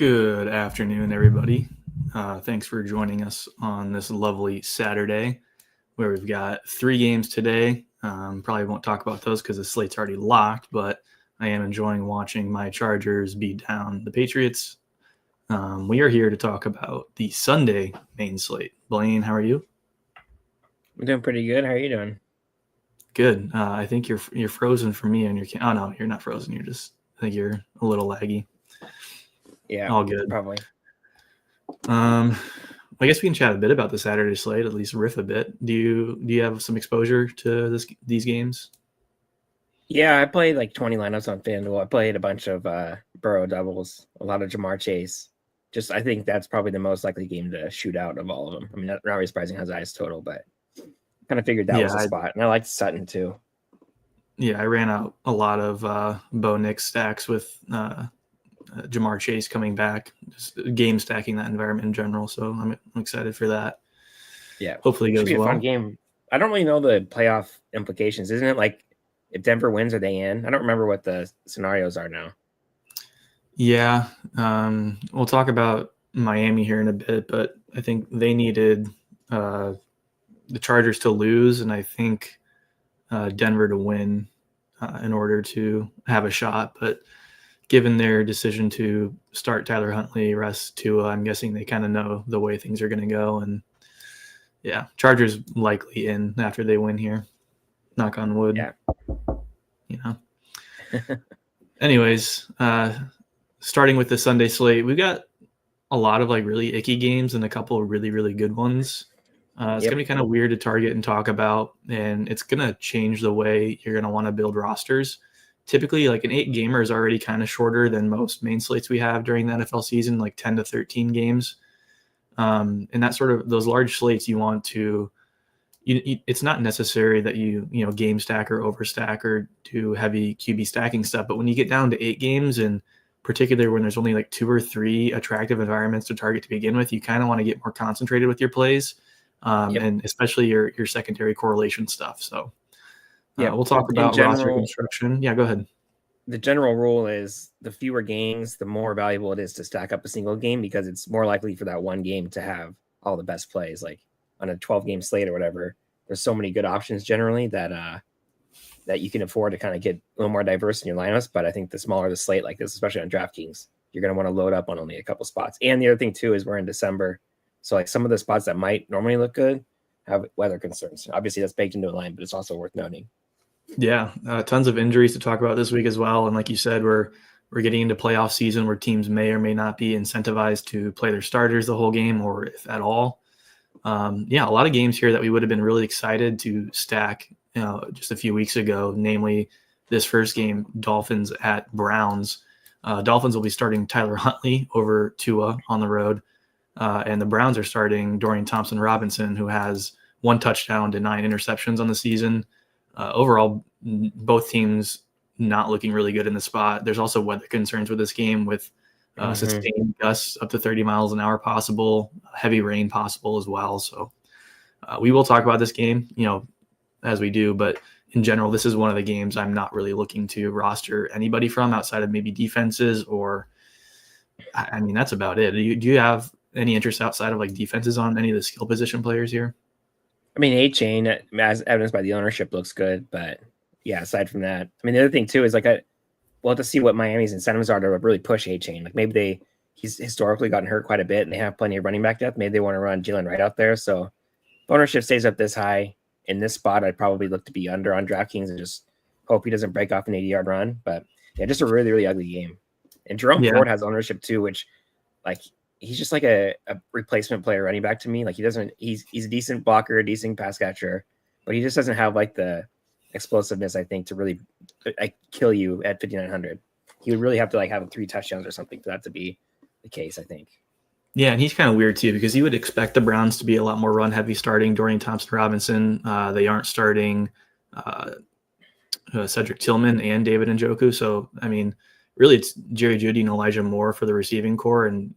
Good afternoon, everybody. Thanks for joining us on this lovely Saturday where we've got 3 games today. Probably won't talk about those because the slate's already locked, but I am enjoying watching my Chargers beat down the Patriots. We are here to talk about the Sunday main slate. Blaine, how are you? I'm doing pretty good. How are you doing? Good. I think you're frozen for me on your oh no, you're not frozen. I think you're a little laggy. Yeah, All good. probably. I guess we can chat a bit about the Saturday slate, at least riff a bit. Do you have some exposure to these games? Yeah, I played like 20 lineups on FanDuel. I played a bunch of Burrow doubles, a lot of Jamar Chase. I think that's probably the most likely game to shoot out of all of them. I mean, not really surprising his highest total, but kind of figured that was a spot. And I liked Sutton too. Yeah, I ran out a lot of Bo Nix stacks with Jamar Chase coming back, just game stacking that environment in general. So I'm excited for that. Yeah, hopefully it goes well. A fun game. I don't really know the playoff implications. Isn't it like if Denver wins, are they in? I don't remember what the scenarios are now. Yeah, we'll talk about Miami here in a bit, but I think they needed the Chargers to lose, and I think Denver to win in order to have a shot. But given their decision to start Tyler Huntley, rest Tua, I'm guessing they kind of know the way things are going to go. And yeah, Chargers likely in after they win here. Knock on wood. Yeah. Anyways, starting with the Sunday slate, we've got a lot of like really icky games and a couple of really, really good ones. It's going to be kind of weird to target and talk about, and it's going to change the way you're going to want to build rosters. Typically, like an 8-gamer is already kind of shorter than most main slates we have during the NFL season, like 10 to 13 games. And that sort of those large slates you want to it's not necessary that you game stack or overstack or do heavy QB stacking stuff. But when you get down to 8 games, and particularly when there's only like 2 or 3 attractive environments to target to begin with, you kind of want to get more concentrated with your plays, and especially your secondary correlation stuff. So we'll talk about roster construction. Yeah, go ahead. The general rule is the fewer games, the more valuable it is to stack up a single game, because it's more likely for that one game to have all the best plays. Like on a 12-game slate or whatever, there's so many good options generally that you can afford to kind of get a little more diverse in your lineups. But I think the smaller the slate like this, especially on DraftKings, you're going to want to load up on only a couple spots. And the other thing too is we're in December, so like some of the spots that might normally look good have weather concerns. Obviously that's baked into a line, but it's also worth noting. Yeah, tons of injuries to talk about this week as well. And like you said, we're getting into playoff season where teams may or may not be incentivized to play their starters the whole game, or if at all. A lot of games here that we would have been really excited to stack just a few weeks ago, namely this first game, Dolphins at Browns. Dolphins will be starting Tyler Huntley over Tua on the road, and the Browns are starting Dorian Thompson-Robinson, who has 1 touchdown to 9 interceptions on the season. Overall, both teams not looking really good in the spot. There's also weather concerns with this game, with sustained gusts up to 30 miles an hour possible, heavy rain possible as well. So we will talk about this game, as we do. But in general, this is one of the games I'm not really looking to roster anybody from outside of maybe defenses, or I mean, that's about it. Do you have any interest outside of like defenses on any of the skill position players here? I mean, A-Chain, as evidenced by the ownership, looks good. But yeah, aside from that, I mean, the other thing too is like we'll have to see what Miami's incentives are to really push A-Chain. Like maybe he's historically gotten hurt quite a bit and they have plenty of running back depth. Maybe they want to run Jalen right out there. So if ownership stays up this high in this spot, I'd probably look to be under on DraftKings and just hope he doesn't break off an 80-yard run. But yeah, just a really, really ugly game. And Jerome Ford has ownership too, which like he's just like a replacement player running back to me. Like he's a decent blocker, a decent pass catcher, but he just doesn't have like the explosiveness, I think, to really kill you at 5,900. He would really have to like have 3 touchdowns or something for that to be the case, I think. Yeah, and he's kind of weird too, because you would expect the Browns to be a lot more run heavy starting Dorian Thompson-Robinson. They aren't starting Cedric Tillman and David Njoku. So, I mean, really it's Jerry Jeudy and Elijah Moore for the receiving core. And,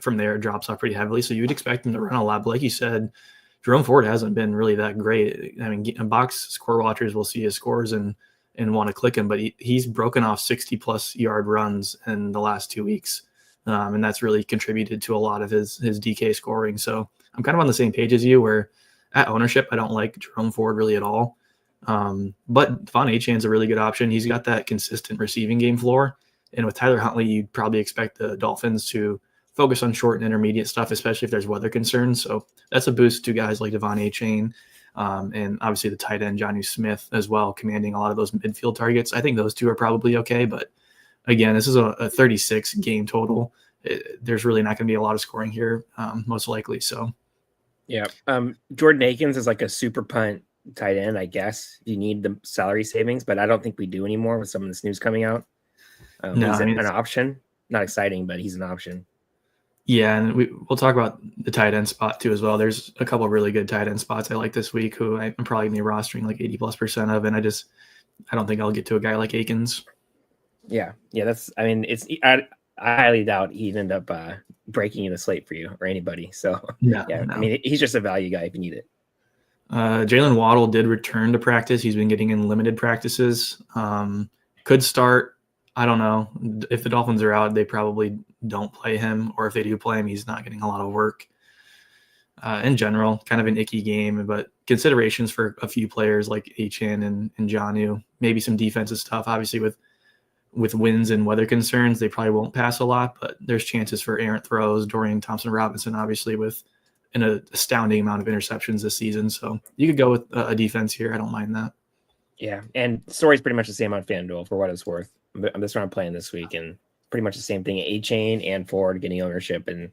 from there it drops off pretty heavily. So you would expect them to run a lot. But like you said, Jerome Ford hasn't been really that great. I mean, box score watchers will see his scores and want to click him, but he's broken off 60-plus yard runs in the last 2 weeks. and that's really contributed to a lot of his DK scoring. So I'm kind of on the same page as you, where at ownership, I don't like Jerome Ford really at all. But Devon Achane's a really good option. He's got that consistent receiving game floor. And with Tyler Huntley, you'd probably expect the Dolphins to focus on short and intermediate stuff, especially if there's weather concerns. So that's a boost to guys like Devon Achane, and obviously the tight end Jonnu Smith as well, commanding a lot of those midfield targets. I think those two are probably okay. But again, this is a 36 game total. There's really not going to be a lot of scoring here, most likely. So, yeah. Jordan Akins is like a super punt tight end, I guess. You need the salary savings, but I don't think we do anymore with some of this news coming out. No, he's I mean, an option. Not exciting, but he's an option. Yeah, and we'll talk about the tight end spot too as well. There's a couple of really good tight end spots I like this week who I'm probably going to be rostering like 80+% of, and I don't think I'll get to a guy like Akins. Yeah, that's. I mean, I highly doubt he'd end up breaking the slate for you or anybody. So no. I mean, he's just a value guy if you need it. Jalen Waddle did return to practice. He's been getting in limited practices. Could start. I don't know. If the Dolphins are out, they probably don't play him, or if they do play him, he's not getting a lot of work. In general, kind of an icky game, but considerations for a few players like Achane and Jonnu, maybe some defensive stuff. Obviously, with winds and weather concerns, they probably won't pass a lot, but there's chances for errant throws. Dorian Thompson-Robinson, obviously, with an astounding amount of interceptions this season. So you could go with a defense here. I don't mind that. Yeah, and story's pretty much the same on FanDuel for what it's worth. That's what I'm playing this week, and pretty much the same thing. Achane and Ford getting ownership, and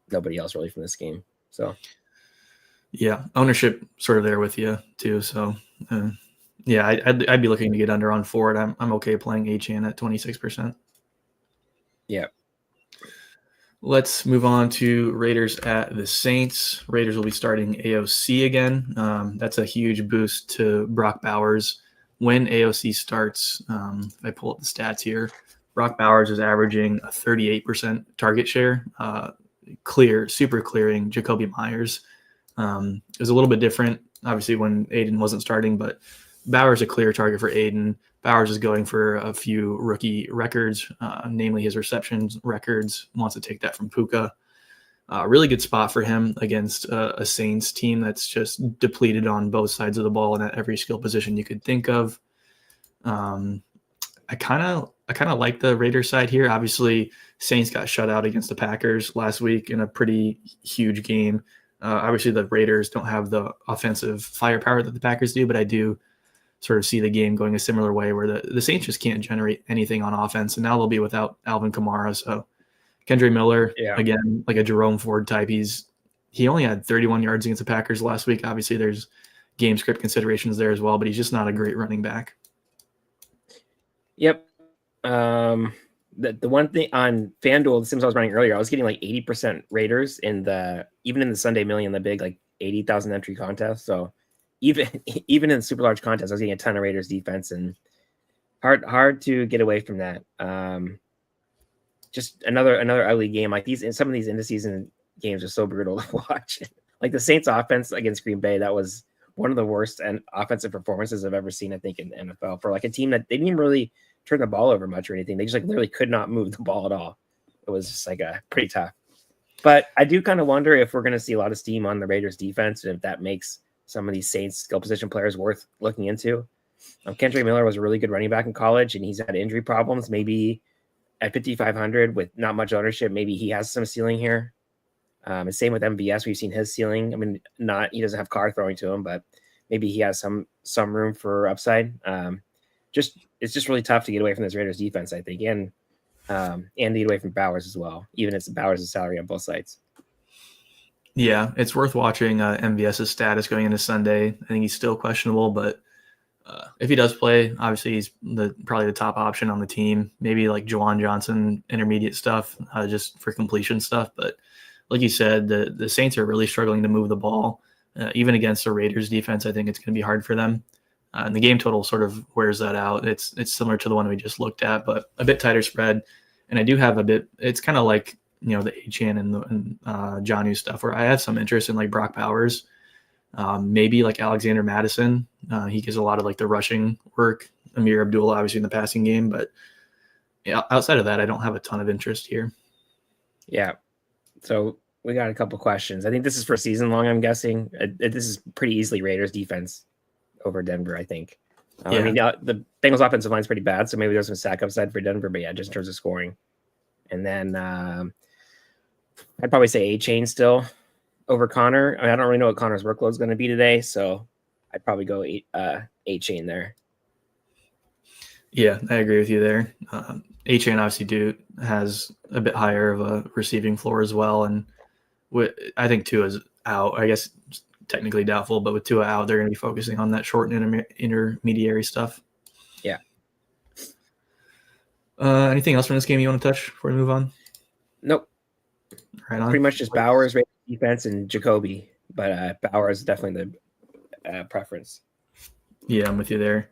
nobody else really from this game. So, yeah, ownership sort of there with you too. So, yeah, I'd be looking to get under on Ford. I'm okay playing Achane at 26%. Yeah. Let's move on to Raiders at the Saints. Raiders will be starting AOC again. That's a huge boost to Brock Bowers. When AOC starts, if I pull up the stats here, Brock Bowers is averaging a 38% target share, super clearing Jacoby Myers. It was a little bit different, obviously, when Aiden wasn't starting, but Bowers a clear target for Aiden. Bowers is going for a few rookie records, namely his receptions records. Wants to take that from Puka. Really good spot for him against a Saints team that's just depleted on both sides of the ball and at every skill position you could think of. I kind of like the Raiders side here. Obviously, Saints got shut out against the Packers last week in a pretty huge game. Obviously, the Raiders don't have the offensive firepower that the Packers do, but I do sort of see the game going a similar way where the Saints just can't generate anything on offense, and now they'll be without Alvin Kamara. So Kendre Miller, again, like a Jerome Ford type. He only had 31 yards against the Packers last week. Obviously, there's game script considerations there as well, but he's just not a great running back. Yep. The one thing on FanDuel, the Sims I was running earlier, I was getting like 80% Raiders even in the Sunday Million, the big like 80,000 entry contest. So even in the super large contest, I was getting a ton of Raiders defense, and hard to get away from that. Just another ugly game. Like some of these end of season games are so brutal to watch. Like the Saints offense against Green Bay, that was one of the worst offensive performances I've ever seen, I think, in the NFL for like a team that they didn't even really turn the ball over much or anything. They just like literally could not move the ball at all. It was just like pretty tough. But I do kind of wonder if we're going to see a lot of steam on the Raiders defense, and if that makes some of these Saints skill position players worth looking into. Kendre Miller was a really good running back in college, and he's had injury problems. Maybe at 5,500 with not much ownership, maybe he has some ceiling here. And same with MVS. We've seen his ceiling. I mean, he doesn't have Carr throwing to him, but maybe he has some room for upside. It's just really tough to get away from this Raiders defense, I think, and to get away from Bowers as well, even if Bowers' salary on both sides. Yeah, it's worth watching MVS's status going into Sunday. I think he's still questionable, but if he does play, obviously he's probably the top option on the team. Maybe like Juwan Johnson, intermediate stuff, just for completion stuff. But like you said, the Saints are really struggling to move the ball. Even against the Raiders defense, I think it's going to be hard for them. And the game total sort of wears that out. It's similar to the one we just looked at, but a bit tighter spread. And I do have it's kind of like, the Achane and Jonnu stuff where I have some interest in like Brock Bowers, maybe like Alexander Madison. He gives a lot of like the rushing work. Amir Abdullah, obviously in the passing game, but outside of that, I don't have a ton of interest here. Yeah. So we got a couple questions. I think this is for season long, I'm guessing. This is pretty easily Raiders defense over Denver, I think. I mean, the Bengals offensive line is pretty bad, so maybe there's some sack upside for Denver, but yeah, just in terms of scoring. And then I'd probably say A-Chain still over Connor. I mean, I don't really know what Connor's workload is going to be today, so I'd probably go A-Chain there. Yeah, I agree with you there. A-Chain obviously has a bit higher of a receiving floor as well, and I think Tua is out. I guess technically doubtful, but with Tua out, they're going to be focusing on that short and intermediary stuff. Yeah. Anything else from this game you want to touch before we move on? Nope. Right on. Pretty much just Bowers, defense, and Jacoby, but Bowers is definitely the preference. Yeah, I'm with you there.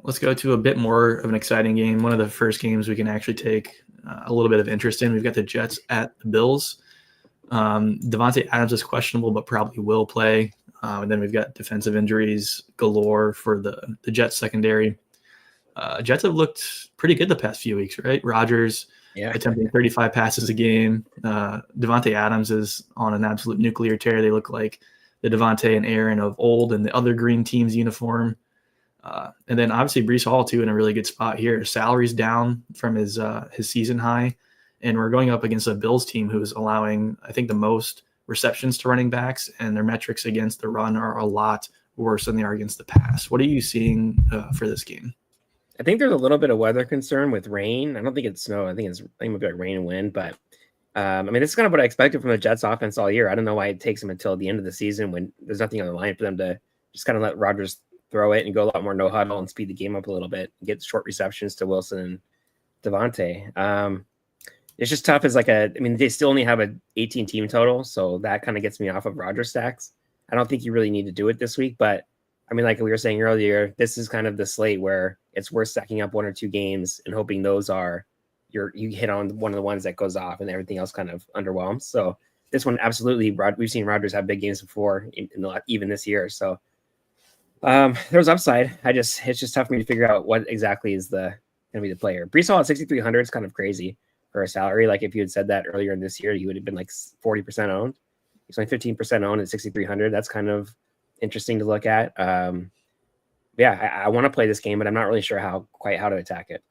Let's go to a bit more of an exciting game. One of the first games we can actually take a little bit of interest in. We've got the Jets at the Bills. Devontae Adams is questionable, but probably will play. And then we've got defensive injuries galore for the Jets secondary. Jets have looked pretty good the past few weeks, right? Rodgers attempting 35 passes a game. Devontae Adams is on an absolute nuclear tear. They look like the Devontae and Aaron of old in the other green team's uniform. And then obviously Breece Hall too in a really good spot here. Salary's down from his season high, and we're going up against a Bills team who's allowing, I think, the most receptions to running backs, and their metrics against the run are a lot worse than they are against the pass. What are you seeing for this game? I think there's a little bit of weather concern with rain. I don't think it's snow. I think it might be like rain and wind, but I mean, this is kind of what I expected from the Jets offense all year. I don't know why it takes them until the end of the season when there's nothing on the line for them to just kind of let Rodgers throw it and go a lot more no huddle and speed the game up a little bit, get short receptions to Wilson and Devontae. It's just tough as they still only have a 18 team total. So that kind of gets me off of Rodgers stacks. I don't think you really need to do it this week, but I mean, like we were saying earlier, this is kind of the slate where it's worth stacking up one or two games and hoping those are you hit on one of the ones that goes off and everything else kind of underwhelms. So this one, absolutely, we've seen Rodgers have big games before, even this year. So there's upside. It's just tough for me to figure out what exactly is going to be the player. Breece Hall at 6,300 is kind of crazy for a salary. Like if you had said that earlier in this year, you would have been like 40% owned. He's only 15% owned at 6,300. That's kind of interesting to look at. I want to play this game, but I'm not really sure how to attack it.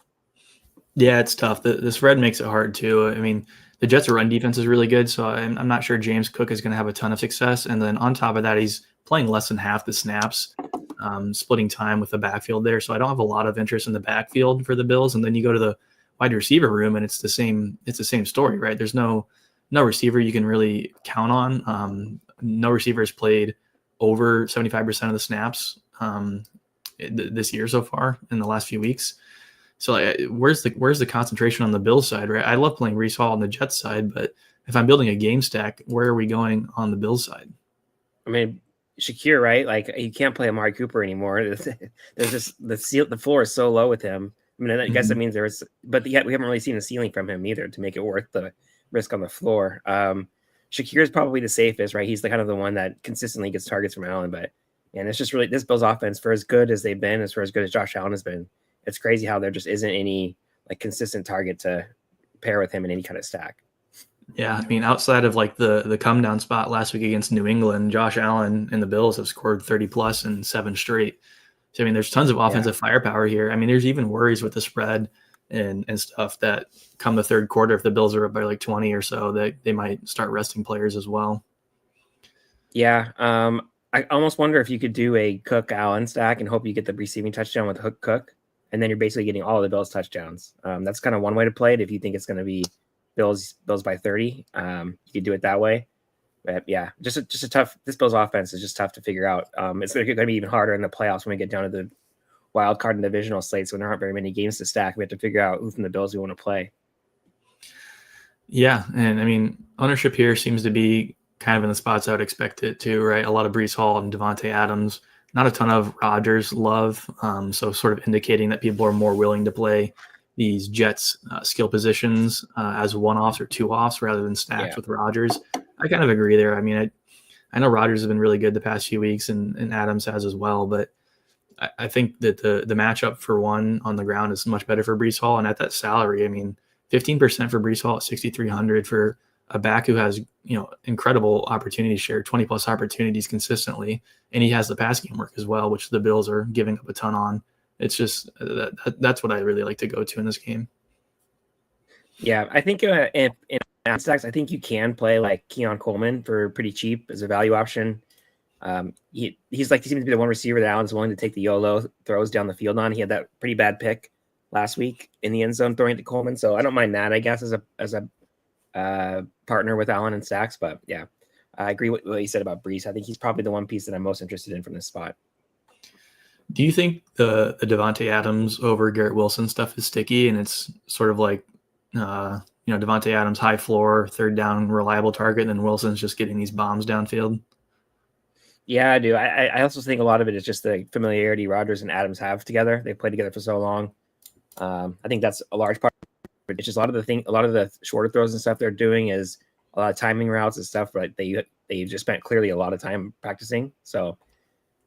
Yeah, it's tough. The spread makes it hard too. I mean, the Jets' run defense is really good, so I'm not sure James Cook is going to have a ton of success. And then on top of that, he's playing less than half the snaps, splitting time with the backfield there. So I don't have a lot of interest in the backfield for the Bills. And then you go to the wide receiver room, and it's the same story, right? There's no receiver you can really count on. No receiver has played over 75% of the snaps this year so far in the last few weeks. So where's the concentration on the Bills side, right? I love playing Breece Hall on the Jets side, but if I'm building a game stack, where are we going on the Bills side? I mean, Shakir, right? Like you can't play Amari Cooper anymore. There's just the floor is so low with him. I mean, I guess that means but yet we haven't really seen a ceiling from him either to make it worth the risk on the floor. Shakir is probably the safest, right? He's the kind of the one that consistently gets targets from Allen, and it's just really this Bills offense, for as good as they've been, for as good as Josh Allen has been, it's crazy how there just isn't any like consistent target to pair with him in any kind of stack. Yeah, I mean, outside of like the come down spot last week against New England, Josh Allen and the Bills have scored 30 plus in 7 straight. So I mean, there's tons of offensive firepower here. I mean, there's even worries with the spread and stuff that come the third quarter, if the Bills are up by like 20 or so, that they might start resting players as well. Yeah, I almost wonder if you could do a Cook Allen stack and hope you get the receiving touchdown with Hook Cook, and then you're basically getting all of the Bills touchdowns. That's kind of one way to play it. If you think it's going to be Bills by 30, you could do it that way. But yeah, just a tough. This Bills offense is just tough to figure out. It's going to be even harder in the playoffs when we get down to the wild card and divisional slates when there aren't very many games to stack. We have to figure out who from the Bills we want to play. Yeah, and I mean, ownership here seems to be kind of in the spots I would expect it to, right? A lot of Breece Hall and Devontae Adams, not a ton of Rodgers love, so sort of indicating that people are more willing to play these Jets skill positions as one-offs or two-offs rather than stacks with Rodgers. I kind of agree there. I mean, I know Rodgers has been really good the past few weeks, and Adams has as well, but I think that the matchup for one on the ground is much better for Breece Hall, and at that salary, I mean, 15% for Brees Hall at 6,300 for a back who has, incredible opportunity share, 20 plus opportunities consistently. And he has the pass game work as well, which the Bills are giving up a ton on. It's just that's what I really like to go to in this game. Yeah, I think in stacks, I think you can play like Keon Coleman for pretty cheap as a value option. He seems to be the one receiver that Allen's willing to take the YOLO throws down the field on. He had that pretty bad pick last week in the end zone throwing to Coleman, so I don't mind that, I guess, as a partner with Allen and stacks. But yeah, I agree with what you said about Brees. I think he's probably the one piece that I'm most interested in from this spot. Do you think the Devontae Adams over Garrett Wilson stuff is sticky, and it's sort of like Devontae Adams high floor, third down, reliable target, and then Wilson's just getting these bombs downfield? Yeah, I do. I also think a lot of it is just the familiarity Rodgers and Adams have together. They've played together for so long. I think that's a large part. It's just a lot of the shorter throws and stuff they're doing is a lot of timing routes and stuff, but they just spent clearly a lot of time practicing. So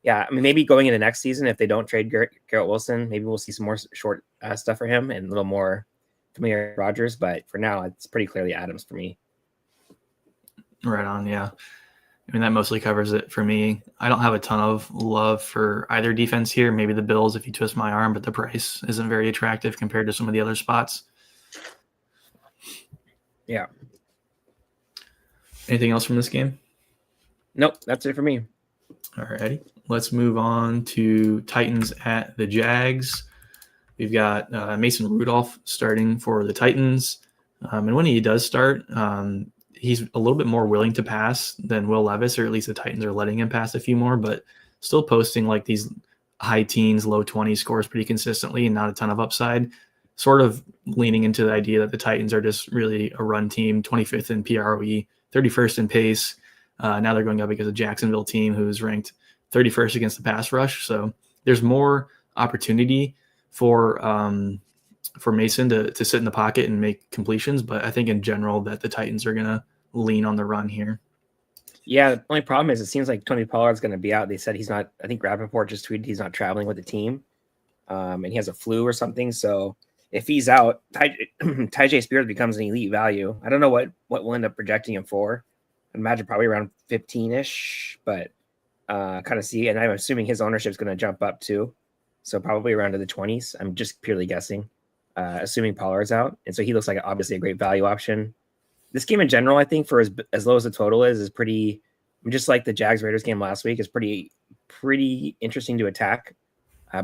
yeah, I mean, maybe going into next season, if they don't trade Garrett Wilson, maybe we'll see some more short stuff for him and a little more familiar Rodgers. But for now, it's pretty clearly Adams for me. Right on, yeah. I mean, that mostly covers it for me. I don't have a ton of love for either defense here. Maybe the Bills if you twist my arm, but the price isn't very attractive compared to some of the other spots. Yeah. Anything else from this game? Nope, that's it for me. All righty. Let's move on to Titans at the Jags. We've got Mason Rudolph starting for the Titans. And when he does start, he's a little bit more willing to pass than Will Levis, or at least the Titans are letting him pass a few more, but still posting like these high teens, low 20s scores pretty consistently and not a ton of upside. Sort of leaning into the idea that the Titans are just really a run team, 25th in PROE, 31st in pace. Now they're going up against a Jacksonville team who's ranked 31st against the pass rush. So there's more opportunity for Mason to sit in the pocket and make completions. But I think in general that the Titans are going to lean on the run here. Yeah, the only problem is it seems like Tony Pollard's going to be out. They said he's not. I think Rappaport just tweeted he's not traveling with the team, and he has a flu or something. So if he's out, Tyjae Spears becomes an elite value. I don't know what we'll end up projecting him for. I imagine probably around 15-ish, but kind of see. And I'm assuming his ownership is going to jump up too, so probably around to the 20s. I'm just purely guessing, assuming Pollard's out, and so he looks like obviously a great value option. This game in general, I think, for as low as the total is pretty. Just like the Jags Raiders game last week, is pretty interesting to attack.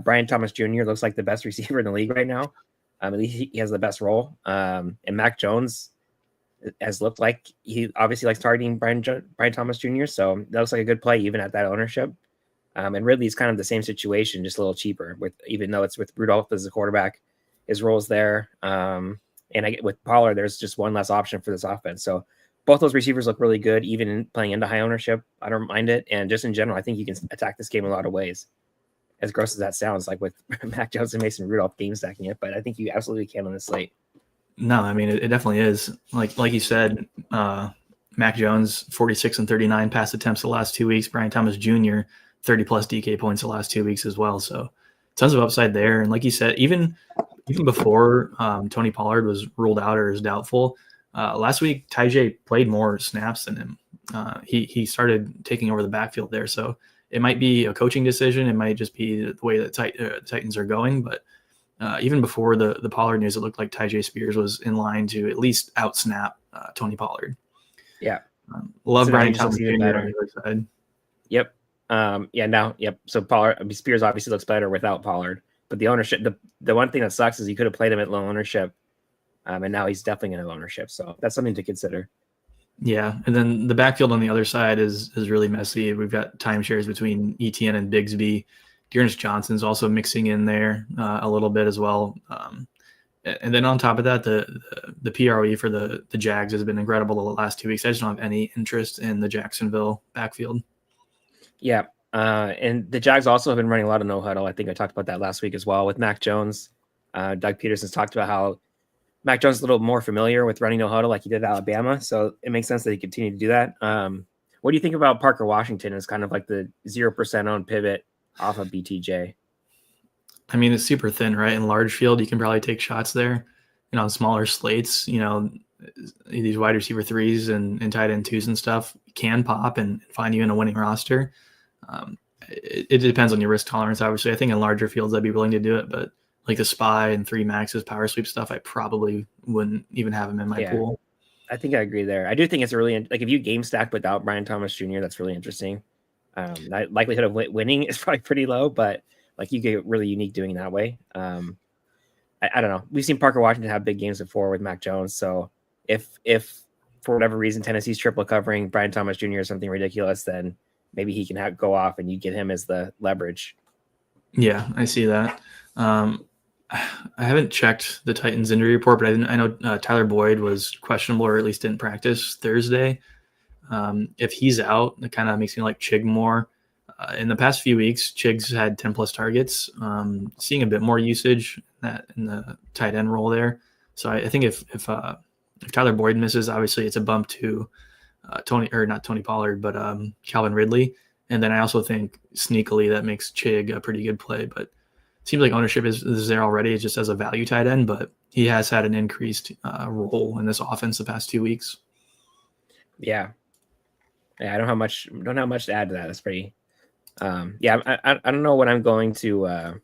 Brian Thomas Jr. looks like the best receiver in the league right now. At least he has the best role. And Mac Jones has looked like he obviously likes targeting Brian Thomas Jr. So that looks like a good play even at that ownership. And Ridley's kind of the same situation, just a little cheaper. Even though it's with Rudolph as the quarterback, his role's there. And with Pollard, there's just one less option for this offense. So both those receivers look really good, even in playing into high ownership. I don't mind it. And just in general, I think you can attack this game in a lot of ways. As gross as that sounds, like with Mac Jones and Mason Rudolph game stacking it, but I think you absolutely can on this slate. No, I mean, it definitely is. Like you said, Mac Jones, 46 and 39 pass attempts the last 2 weeks. Brian Thomas Jr., 30 plus DK points the last 2 weeks as well. So tons of upside there. And like you said, even before Tony Pollard was ruled out or is doubtful, last week Tyjae played more snaps than him. He started taking over the backfield there. So it might be a coaching decision. It might just be the way that the Titans are going. But even before the Pollard news, it looked like Tyjae Spears was in line to at least out-snap Tony Pollard. Yeah. Love so Brian Thomas Jr. on the other side. Yep. Yep. So Spears obviously looks better without Pollard. But the ownership, the one thing that sucks is you could have played him at low ownership. And now he's definitely going to have ownership. So that's something to consider. Yeah, and then the backfield on the other side is really messy. We've got timeshares between ETN and Bigsby. Dearness Johnson's also mixing in there a little bit as well. And then on top of that, the PRE for the Jags has been incredible the last 2 weeks. I just don't have any interest in the Jacksonville backfield. Yeah, and the Jags also have been running a lot of no huddle. I think I talked about that last week as well with Mac Jones. Doug Peterson's talked about how Mac Jones is a little more familiar with running no huddle like he did at Alabama, so it makes sense that he continue to do that. What do you think about Parker Washington as kind of like the 0% owned pivot off of BTJ? I mean, it's super thin, right? In large field, you can probably take shots there. on smaller slates, these wide receiver threes and tight end twos and stuff can pop and find you in a winning roster. It depends on your risk tolerance, obviously. I think in larger fields, I'd be willing to do it, but like the SPY and 3 maxes power sweep stuff, I probably wouldn't even have him in my pool. I think I agree there. I do think it's really like if you game stack without Brian Thomas Jr., that's really interesting. Likelihood of winning is probably pretty low, but like you get really unique doing that way. I don't know. We've seen Parker Washington have big games before with Mac Jones. So if for whatever reason Tennessee's triple covering Brian Thomas Jr. or something ridiculous, then maybe he can go off and you get him as the leverage. Yeah, I see that. I haven't checked the Titans injury report, but I know Tyler Boyd was questionable or at least didn't practice Thursday. If he's out, it kind of makes me like Chig more. In the past few weeks, Chig's had 10 plus targets, seeing a bit more usage in the tight end role there. So I think if Tyler Boyd misses, obviously it's a bump to not Tony Pollard, but Calvin Ridley. And then I also think sneakily that makes Chig a pretty good play, but it seems like ownership is there already. It's just as a value tight end, but he has had an increased role in this offense the past 2 weeks. Yeah, I don't have much to add to that. That's pretty. I don't know what I'm going to.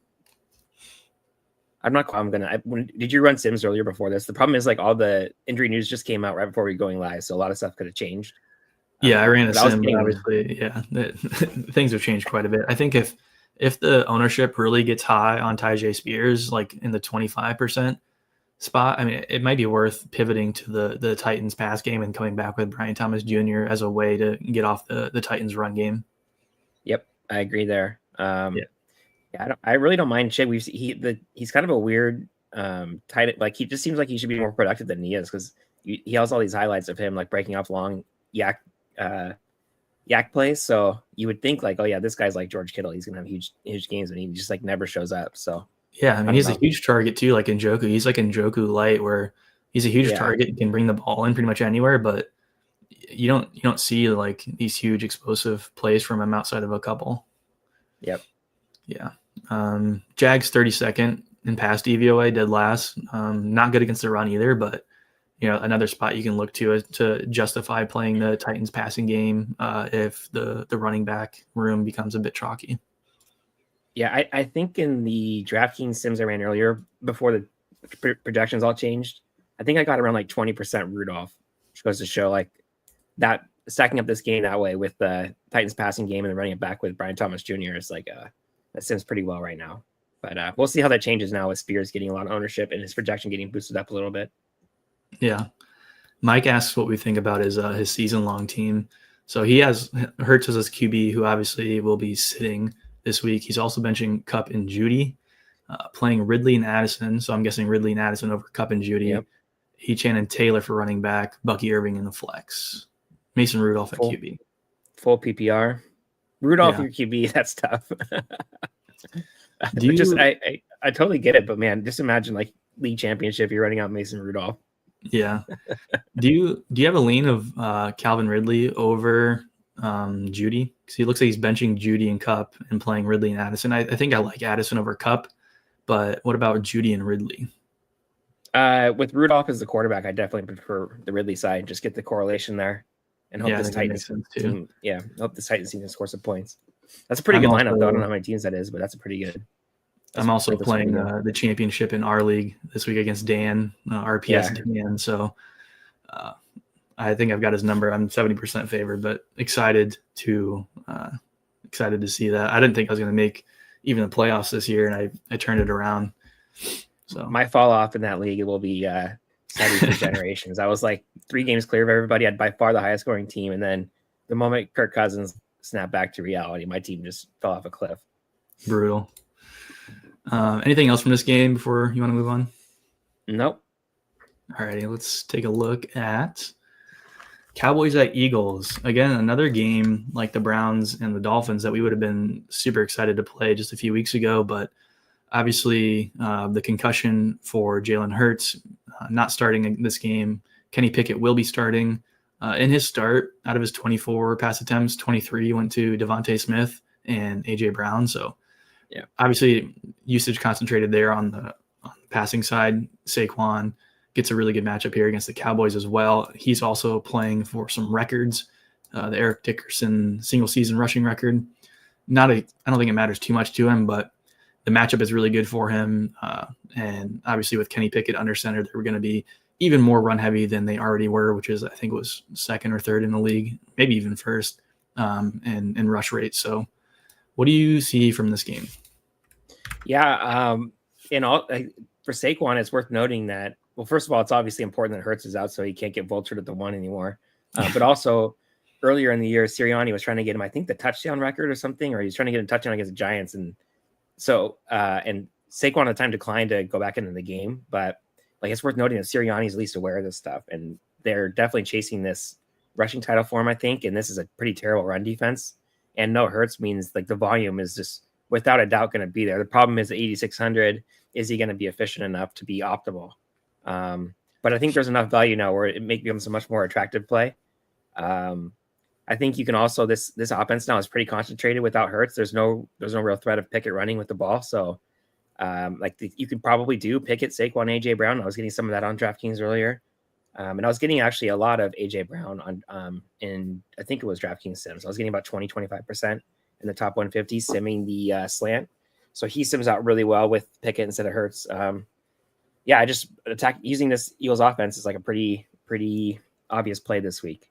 Did you run Sims earlier before this? The problem is like all the injury news just came out right before we were going live, so a lot of stuff could have changed. Yeah, I ran a sim, but obviously, things have changed quite a bit. I think if the ownership really gets high on Tyjae Spears, like in the 25% spot, I mean, it might be worth pivoting to the Titans pass game and coming back with Brian Thomas Jr. as a way to get off the Titans run game. Yep, I agree there. I really don't mind Chig. He's kind of a weird tight end. Like he just seems like he should be more productive than he is because he has all these highlights of him like breaking off long yak plays. So you would think like, oh yeah, this guy's like George Kittle. He's gonna have huge games, and he just like never shows up. So yeah, I mean he's a huge target too, like Njoku. He's like Njoku light, where he's a huge target. You can bring the ball in pretty much anywhere, but you don't see like these huge explosive plays from him outside of a couple. Yep. Yeah. Jags 32nd in pass DVOA, dead last. Not good against the run either, but another spot you can look to justify playing the Titans passing game if the running back room becomes a bit chalky. Yeah, I think in the DraftKings sims I ran earlier before the projections all changed, I think I got around like 20% Rudolph, which goes to show like that stacking up this game that way with the Titans passing game and then running it back with Brian Thomas Jr. is like that sims pretty well right now. But we'll see how that changes now with Spears getting a lot of ownership and his projection getting boosted up a little bit. Yeah. Mike asks what we think about his season-long team. So he has Hurts as his QB, who obviously will be sitting this week. He's also benching Kupp and Judy, playing Ridley and Addison. So I'm guessing Ridley and Addison over Kupp and Judy. Yep. Echan and Taylor for running back, Bucky Irving in the flex, Mason Rudolph at QB. Full PPR. Rudolph, your QB, that's tough. I totally get it, but man, just imagine like league championship, you're running out Mason Rudolph. Yeah. Do you have a lean of Calvin Ridley over Judy? Because he looks like he's benching Judy and Kupp and playing Ridley and Addison. I think I like Addison over Kupp, but what about Judy and Ridley? With Rudolph as the quarterback, I definitely prefer the Ridley side. Just get the correlation there and hope this Titans team. Yeah, hope this Titans team can score some points. That's a pretty good lineup, though. I don't know how many teams that is, but that's a pretty good. I'm also playing the championship in our league this week against Dan, RPS Dan. So I think I've got his number. I'm 70% favored, but excited to see that. I didn't think I was going to make even the playoffs this year, and I turned it around. So my fall off in that league will be studied for generations. I was like 3 games clear of everybody. I had by far the highest scoring team, and then the moment Kirk Cousins snapped back to reality, my team just fell off a cliff. Brutal. Anything else from this game before you want to move on? Nope. All righty, let's take a look at Cowboys at Eagles. Again, another game like the Browns and the Dolphins that we would have been super excited to play just a few weeks ago, but obviously the concussion for Jalen Hurts not starting this game. Kenny Pickett will be starting. In his start, out of his 24 pass attempts, 23 went to Devontae Smith and A.J. Brown. So obviously usage concentrated there on the passing side, Saquon. gets a really good matchup here against the Cowboys as well. He's also playing for some records, the Eric Dickerson single season rushing record. I don't think it matters too much to him, but the matchup is really good for him. And obviously with Kenny Pickett under center, they're going to be even more run heavy than they already were, which is, I think, was second or third in the league, maybe even first in rush rate. So what do you see from this game? Yeah. For Saquon, it's worth noting that, well, first of all, it's obviously important that Hurts is out, so he can't get vultured at the one anymore. But also earlier in the year, Sirianni was trying to get him, I think, the touchdown record or something, or he's trying to get a touchdown against the Giants. And so, and Saquon at the time declined to go back into the game, but like, it's worth noting that Sirianni's at least aware of this stuff, and they're definitely chasing this rushing title for him, I think. And this is a pretty terrible run defense, and no Hurts means like the volume is just without a doubt going to be there. The problem is 8,600. Is he going to be efficient enough to be optimal? But I think there's enough value now where it becomes a much more attractive play. I think you can also, this offense now is pretty concentrated without Hurts. There's no real threat of Pickett running with the ball. So you could probably do Pickett, Saquon, AJ Brown. I was getting some of that on DraftKings earlier. And I was getting actually a lot of AJ Brown on in, I think it was DraftKings sims. I was getting about 25% in the top 150 simming the slant. So he sims out really well with Pickett instead of Hurts. I just using this Eagles offense is like a pretty obvious play this week.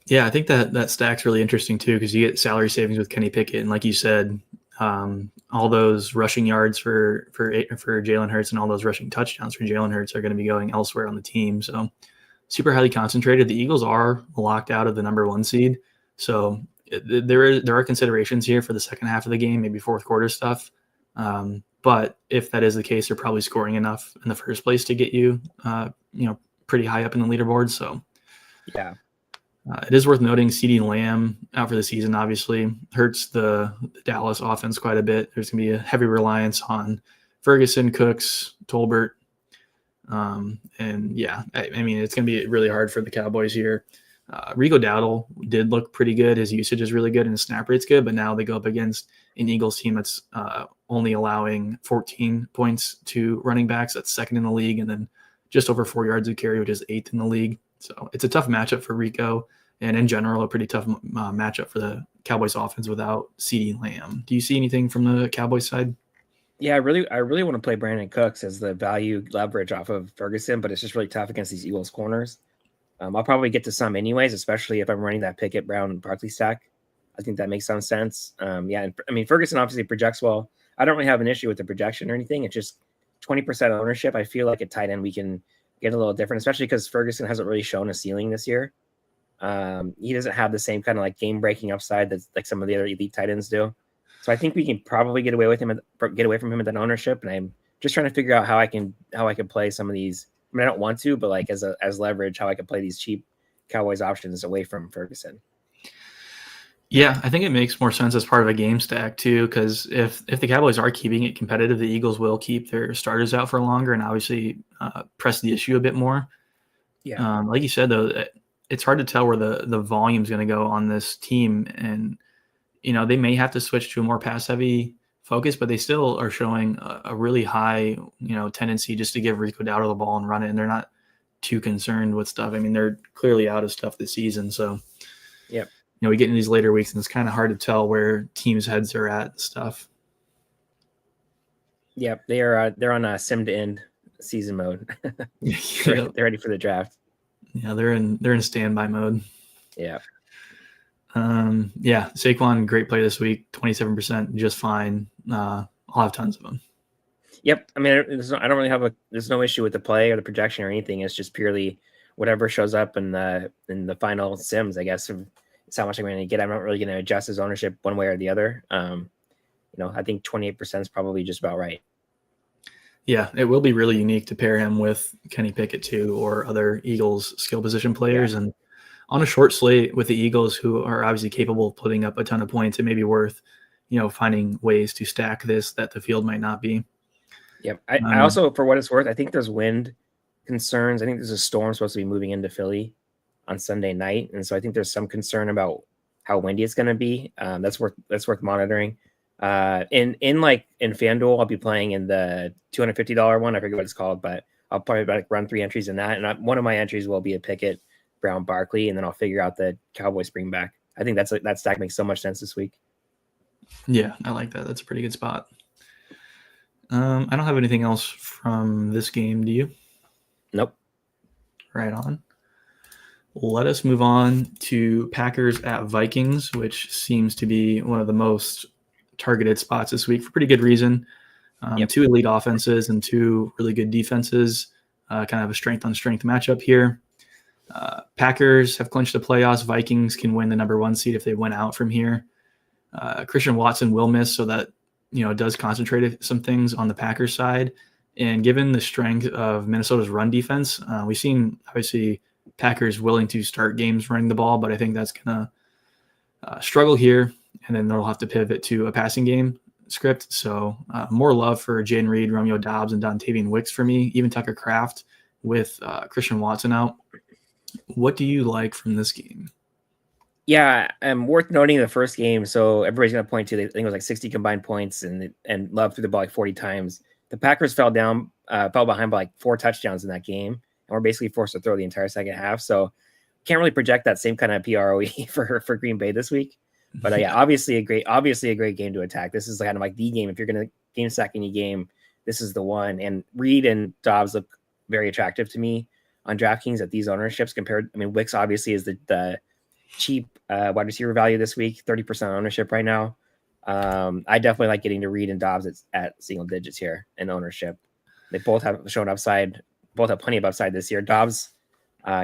Yeah, I think that stack's really interesting too, because you get salary savings with Kenny Pickett, and like you said, all those rushing yards for Jalen Hurts and all those rushing touchdowns for Jalen Hurts are going to be going elsewhere on the team. So super highly concentrated. The Eagles are locked out of the number 1 seed, so there are considerations here for the second half of the game, maybe fourth quarter stuff. But if that is the case, they're probably scoring enough in the first place to get you, pretty high up in the leaderboard. So yeah. It is worth noting CeeDee Lamb out for the season obviously hurts the Dallas offense quite a bit. There's going to be a heavy reliance on Ferguson, Cooks, Tolbert. And yeah, I mean, it's going to be really hard for the Cowboys here. Rico Dowdle did look pretty good. His usage is really good and his snap rate's good, but now they go up against an Eagles team that's only allowing 14 points to running backs. That's second in the league, and then just over 4 yards a carry, which is 8th in the league. So it's a tough matchup for Rico, and in general, a pretty tough matchup for the Cowboys offense without CeeDee Lamb. Do you see anything from the Cowboys side? Yeah, I really want to play Brandon Cooks as the value leverage off of Ferguson, but it's just really tough against these Eagles corners. I'll probably get to some anyways, especially if I'm running that Pickett, Brown, and Barkley stack. I think that makes some sense. And I mean, Ferguson obviously projects well. I don't really have an issue with the projection or anything. It's just 20% ownership. I feel like at tight end we can get a little different, especially because Ferguson hasn't really shown a ceiling this year. He doesn't have the same kind of like game-breaking upside that like some of the other elite tight ends do. So I think we can probably get away from him at that ownership. And I'm just trying to figure out how I can play some of these. I mean, I don't want to, but like as leverage, how I can play these cheap Cowboys options away from Ferguson. Yeah, I think it makes more sense as part of a game stack too, because if the Cowboys are keeping it competitive, the Eagles will keep their starters out for longer and obviously press the issue a bit more. Yeah, like you said though, it's hard to tell where the volume is going to go on this team, and they may have to switch to a more pass heavy focus, but they still are showing a really high tendency just to give Rico Dowdle the ball and run it, and they're not too concerned with stuff. I mean, they're clearly out of stuff this season, so yeah. We get in these later weeks and it's kind of hard to tell where teams' heads are at and stuff. Yeah, they're on a sim to end season mode. They're ready for the draft. Yeah, they're in standby mode. Yeah. Saquon, great play this week, 27%, just fine. I'll have tons of them. Yep. I mean, I don't really there's no issue with the play or the projection or anything. It's just purely whatever shows up in the final sims, I guess. It's how much I'm going to get. I'm not really going to adjust his ownership one way or the other. I think 28% is probably just about right. Yeah, it will be really unique to pair him with Kenny Pickett too, or other Eagles skill position players. Yeah. And on a short slate with the Eagles, who are obviously capable of putting up a ton of points, it may be worth, finding ways to stack this that the field might not be. Yep. I also, for what it's worth, I think there's wind concerns. I think there's a storm supposed to be moving into Philly on Sunday night, and so I think there's some concern about how windy it's going to be. That's worth monitoring. In FanDuel, I'll be playing in the $250 one. I forget what it's called, but I'll probably like run 3 entries in that, and one of my entries will be a Pickett, Brown, Barkley, and then I'll figure out the Cowboys bring back. I think that stack makes so much sense this week. Yeah, I like that. That's a pretty good spot. I don't have anything else from this game. Do you? Nope. Right on. Let us move on to Packers at Vikings, which seems to be one of the most targeted spots this week for pretty good reason. Yep. 2 elite offenses and 2 really good defenses. Kind of a strength-on-strength matchup here. Packers have clinched the playoffs. Vikings can win the number 1 seed if they win out from here. Christian Watson will miss, so that does concentrate some things on the Packers side. And given the strength of Minnesota's run defense, we've seen obviously Packers willing to start games running the ball, but I think that's going to struggle here, and then they'll have to pivot to a passing game script. So more love for Jaden Reed, Romeo Doubs, and Dontavian Wicks for me, even Tucker Kraft with Christian Watson out. What do you like from this game? Yeah, worth noting the first game. So everybody's going to point to, I think it was like 60 combined points, and Love threw the ball like 40 times. The Packers fell behind by like 4 touchdowns in that game, and were basically forced to throw the entire second half. So can't really project that same kind of PROE for Green Bay this week. But yeah, obviously a great game to attack. This is kind of like the game. If you're going to game stack any game, this is the one. And Reed and Dobbs look very attractive to me on DraftKings at these ownerships compared. I mean, Wicks obviously is the cheap wide receiver value this week, 30% ownership right now. I definitely like getting to Reed and Dobbs at single digits here in ownership. They both have shown upside, both have plenty of upside this year. Dobbs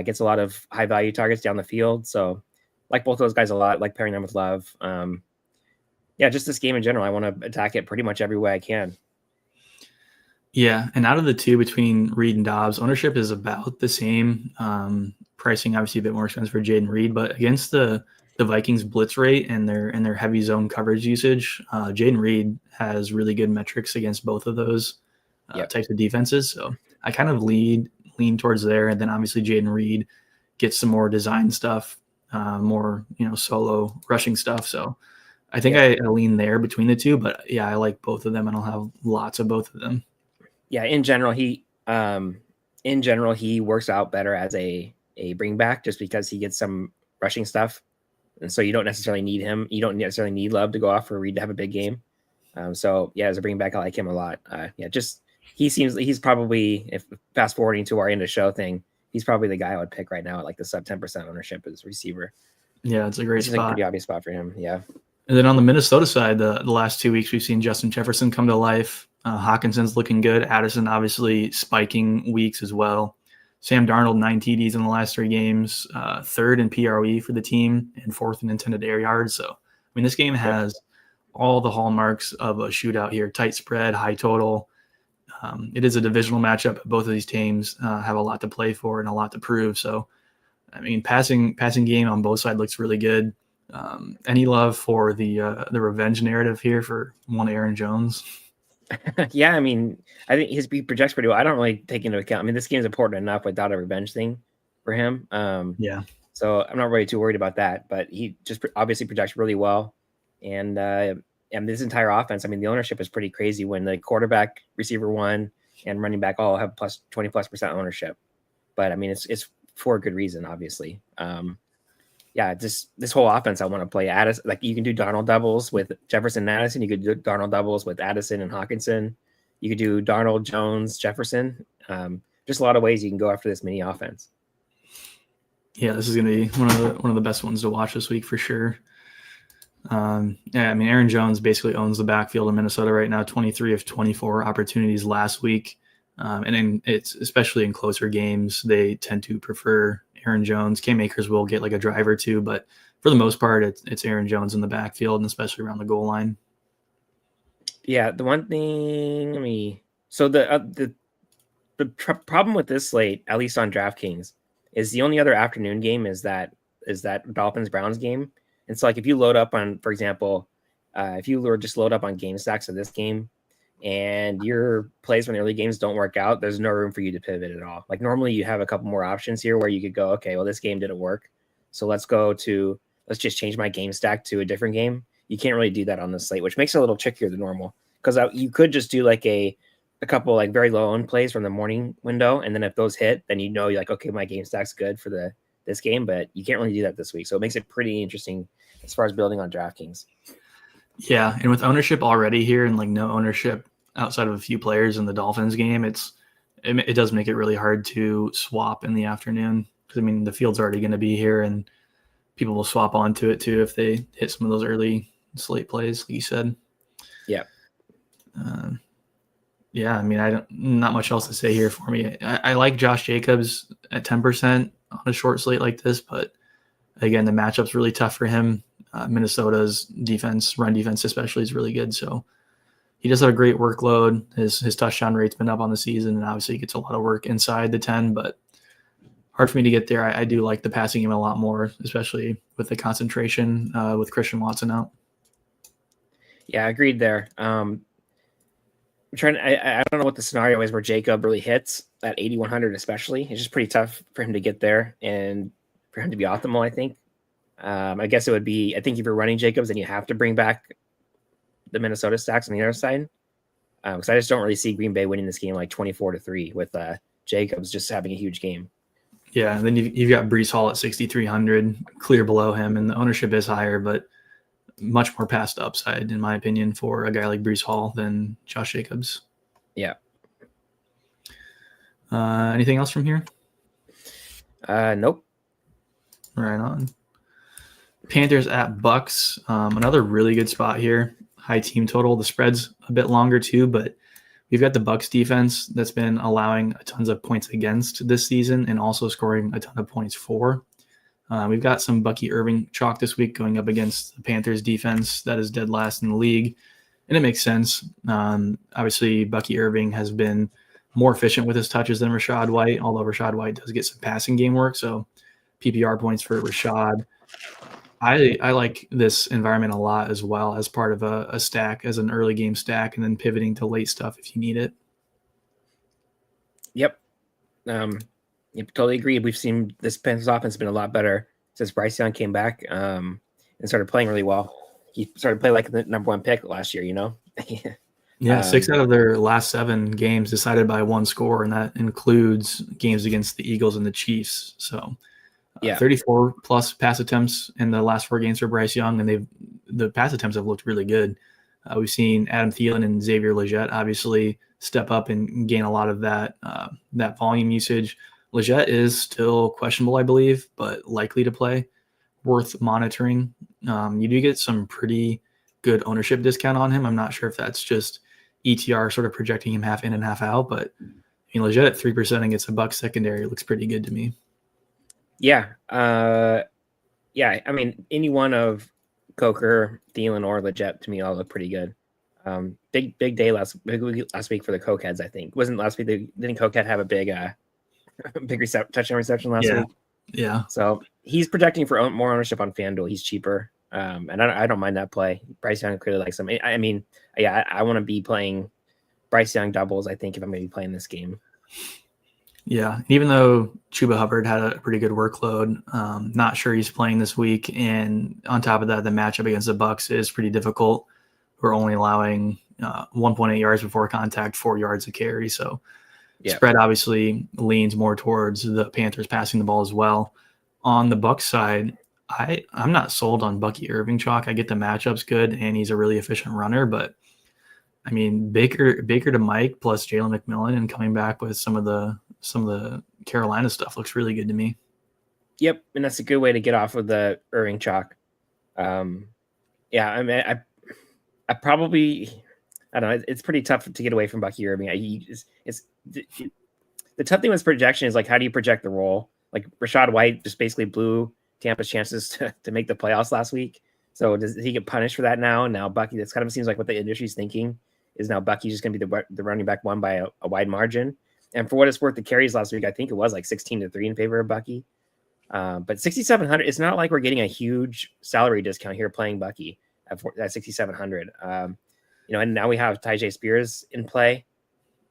gets a lot of high value targets down the field. So like both those guys a lot, like pairing them with Love. Yeah, just this game in general, I want to attack it pretty much every way I can. Yeah, and out of the 2 between Reed and Dobbs, ownership is about the same. Pricing obviously a bit more expensive for Jaden Reed, but against the Vikings blitz rate and their heavy zone coverage usage, Jaden Reed has really good metrics against both of those types of defenses. So I kind of lean towards there, and then obviously Jaden Reed gets some more design stuff, more solo rushing stuff. So I think I lean there between the 2, but yeah, I like both of them, and I'll have lots of both of them. Yeah, in general, he works out better as a bring back just because he gets some rushing stuff, and so you don't necessarily need him. You don't necessarily need Love to go off for Reed to have a big game. So yeah, as a bring back, I like him a lot. He's probably, if fast forwarding to our end of show thing, he's probably the guy I would pick right now at like the sub 10% ownership as receiver. Yeah, it's a great spot. Like a pretty obvious spot for him. Yeah. And then on the Minnesota side, the last 2 weeks, we've seen Justin Jefferson come to life. Hawkinson's looking good. Addison obviously spiking weeks as well. Sam Darnold, 9 TDs in the last 3 games, 3rd in PROE for the team, and 4th in intended air yards. So, I mean, this game has all the hallmarks of a shootout here. Tight spread, high total. It is a divisional matchup. Both of these teams have a lot to play for and a lot to prove. So, I mean, passing game on both sides looks really good. Any love for the revenge narrative here for one Aaron Jones? Yeah, I mean, I think he projects pretty well. I don't really take into account. I mean, this game is important enough without a revenge thing for him. Yeah. So I'm not really too worried about that. But he just obviously projects really well, and this entire offense. I mean, the ownership is pretty crazy when the quarterback, receiver 1, and running back all have plus 20+% ownership. But I mean, it's for a good reason, obviously. Yeah, just this whole offense I want to play. Addison, like you can do Darnold doubles with Jefferson and Addison. You could do Darnold doubles with Addison and Hawkinson. You could do Darnold, Jones, Jefferson. Just a lot of ways you can go after this mini offense. Yeah, this is going to be one of the best ones to watch this week for sure. Yeah, I mean, Aaron Jones basically owns the backfield in Minnesota right now. 23 of 24 opportunities last week, and it's especially in closer games they tend to prefer Aaron Jones. Cam Akers will get like a drive or 2, but for the most part, it's Aaron Jones in the backfield, and especially around the goal line. Yeah, the one thing, so the problem with this slate, at least on DraftKings, is the only other afternoon game is that Dolphins Browns game. And so like if you load up on, for example, if you were just load up on game stacks of this game, and your plays from the early games don't work out, there's no room for you to pivot at all. Like normally you have a couple more options here where you could go, okay, well, this game didn't work, so let's just change my game stack to a different game. You can't really do that on the slate, which makes it a little trickier than normal, because you could just do like a a couple like very low owned plays from the morning window, and then if those hit, then you're like, okay, my game stack's good for this game, but you can't really do that this week. So it makes it pretty interesting as far as building on DraftKings. Yeah, and with ownership already here and like no ownership outside of a few players in the Dolphins game, it does make it really hard to swap in the afternoon because I mean the field's already going to be here and people will swap onto it too if they hit some of those early slate plays, like you said. Yeah. Yeah, I mean, not much else to say here for me. I like Josh Jacobs at 10% on a short slate like this, but again, the matchup's really tough for him. Minnesota's defense, run defense especially, is really good. So he does have a great workload. His touchdown rate's been up on the season, and obviously he gets a lot of work inside the 10, but hard for me to get there. I do like the passing game a lot more, especially with the concentration with Christian Watson out. Yeah, agreed there. I'm trying. I don't know what the scenario is where Jacob really hits at 8,100, especially. It's just pretty tough for him to get there and for him to be optimal, I think. I guess it would be, I think if you're running Jacobs, then you have to bring back the Minnesota stacks on the other side. Because I just don't really see Green Bay winning this game like 24-3 with Jacobs just having a huge game. Yeah, and then you've got Breece Hall at 6,300, clear below him, and the ownership is higher, but much more past upside, in my opinion, for a guy like Breece Hall than Josh Jacobs. Yeah. Anything else from here? Nope. Right on. Panthers at Bucks. Another really good spot here. High team total. The spread's a bit longer too, but we've got the Bucks defense that's been allowing tons of points against this season and also scoring a ton of points for. We've got some Bucky Irving chalk this week going up against the Panthers defense that is dead last in the league. And it makes sense. Obviously, Bucky Irving has been more efficient with his touches than Rachaad White, although Rachaad White does get some passing game work. So PPR points for Rachaad. I like this environment a lot as well as part of a stack, as an early game stack, and then pivoting to late stuff if you need it. Yep. Yep, totally agreed. We've seen this Panthers offense been a lot better since Bryce Young came back and started playing really well. He started playing like the number one pick last year, you know? Yeah, 6 out of their last 7 games decided by one score, and that includes games against the Eagles and the Chiefs. So 34 plus pass attempts in the last 4 games for Bryce Young, and the pass attempts have looked really good. We've seen Adam Thielen and Xavier Legette obviously step up and gain a lot of that volume usage. Legette is still questionable, I believe, but likely to play. Worth monitoring. You do get some pretty good ownership discount on him. I'm not sure if that's just ETR sort of projecting him half in and half out, but I mean, Legette at 3% against a Bucs secondary looks pretty good to me. Yeah. Yeah. I mean, any one of Coker, Thielen, or Legette to me all look pretty good. Big day last week for the Cokeheads, I think. Wasn't last week? Didn't Cokehead have a big touchdown reception last week? Yeah. So he's projecting for more ownership on FanDuel. He's cheaper. And I don't mind that play. Bryce Young clearly likes him. I mean, yeah, I want to be playing Bryce Young doubles, I think, if I'm going to be playing this game. Yeah, even though Chuba Hubbard had a pretty good workload, not sure he's playing this week. And on top of that, the matchup against the Bucs is pretty difficult. We're only allowing 1.8 yards before contact, 4 yards a carry. So spread obviously leans more towards the Panthers passing the ball as well. On the Bucs side, I'm not sold on Bucky Irving chalk. I get the matchup's good, and he's a really efficient runner. But, I mean, Baker to Mike plus Jalen McMillan and coming back with some of the Carolina stuff looks really good to me. Yep, and that's a good way to get off of the Irving chalk. Yeah, I mean, I probably, I don't know. It's pretty tough to get away from Bucky Irving. The tough thing with projection is like, how do you project the role? Like Rachaad White just basically blew Tampa's chances to make the playoffs last week. So does he get punished for that now? Now Bucky, that's kind of seems like what the industry's thinking is now Bucky's just going to be the running back one by a wide margin. And for what it's worth, the carries last week, I think it was like 16-3 in favor of Bucky. But 6,700, it's not like we're getting a huge salary discount here playing Bucky at 6,700. And now we have Tyjae Spears in play,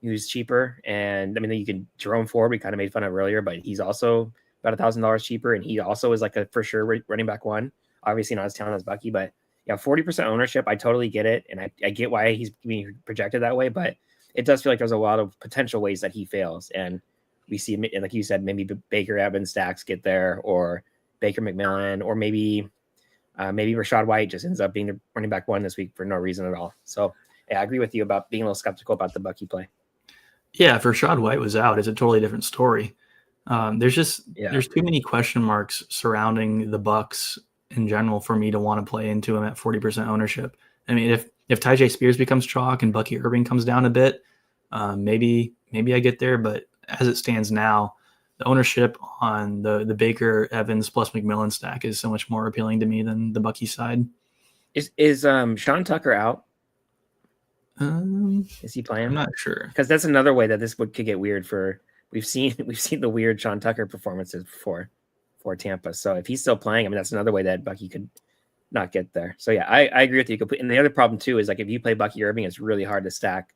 who's cheaper. And I mean, you can Jerome Ford, we kind of made fun of earlier, but he's also about $1,000 cheaper. And he also is like a for sure running back one. Obviously not as talented as Bucky, but 40% ownership. I totally get it. And I get why he's being projected that way. But it does feel like there's a lot of potential ways that he fails. And we see, like you said, maybe Baker Evans stacks get there, or Baker McMillan, or maybe Rachaad White just ends up being the running back one this week for no reason at all. So yeah, I agree with you about being a little skeptical about the Bucky play. Yeah, if Rachaad White was out, it's a totally different story. There's too many question marks surrounding the Bucks in general for me to want to play into him at 40% ownership. I mean, if Tyjae Spears becomes chalk and Bucky Irving comes down a bit, maybe I get there. But as it stands now, the ownership on the Baker Evans plus McMillan stack is so much more appealing to me than the Bucky side. Is Sean Tucker out? Is he playing? I'm not sure, because that's another way that this could get weird. We've seen the weird Sean Tucker performances before for Tampa. So if he's still playing, I mean, that's another way that Bucky could not get there. So yeah, I agree with you completely. And the other problem too is like if you play Bucky Irving, it's really hard to stack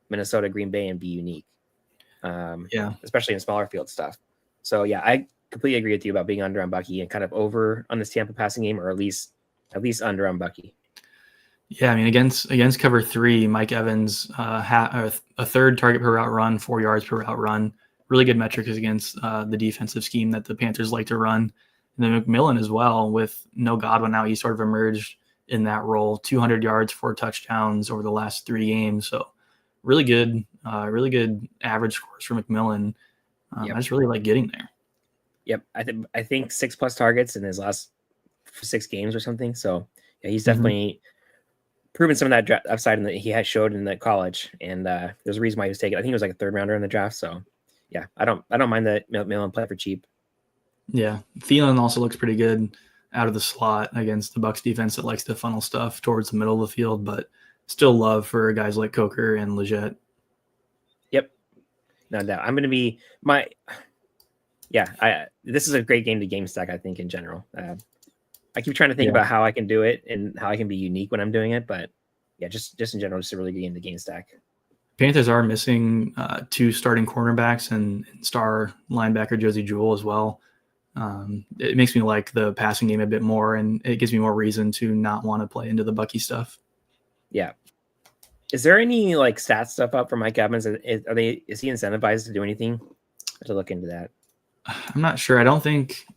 Minnesota, Green Bay, and be unique. Especially in smaller field stuff. So yeah, I completely agree with you about being under on Bucky and kind of over on this Tampa passing game, or at least under on Bucky. Yeah, I mean, against cover 3, Mike Evans a third target per route run, 4 yards per route run. Really good metrics against the defensive scheme that the Panthers like to run. And then McMillan as well, with no Godwin out, he sort of emerged in that role. 200 yards, 4 touchdowns over the last 3 games. So really good average scores for McMillan. I just really like getting there. Yep, I think 6+ targets in his last 6 games or something. So yeah, he's definitely proven some of that upside that he has showed in the college, and there's a reason why he was taken. I think it was like a 3rd rounder in the draft. So yeah, I don't mind that McMillan play for cheap. Yeah, Thielen also looks pretty good out of the slot against the Bucs defense that likes to funnel stuff towards the middle of the field, but still love for guys like Coker and Leggett. Yep, no doubt. I'm going to be this is a great game to game stack, I think, in general. I keep trying to think about how I can do it and how I can be unique when I'm doing it, but yeah, just in general, just a really good game to game stack. Panthers are missing 2 starting cornerbacks and star linebacker Josie Jewell as well. It makes me like the passing game a bit more, and it gives me more reason to not want to play into the Bucky stuff. Yeah. Is there any like stat stuff up for Mike Evans? Is he incentivized to do anything? I have to look into that. I'm not sure. I don't think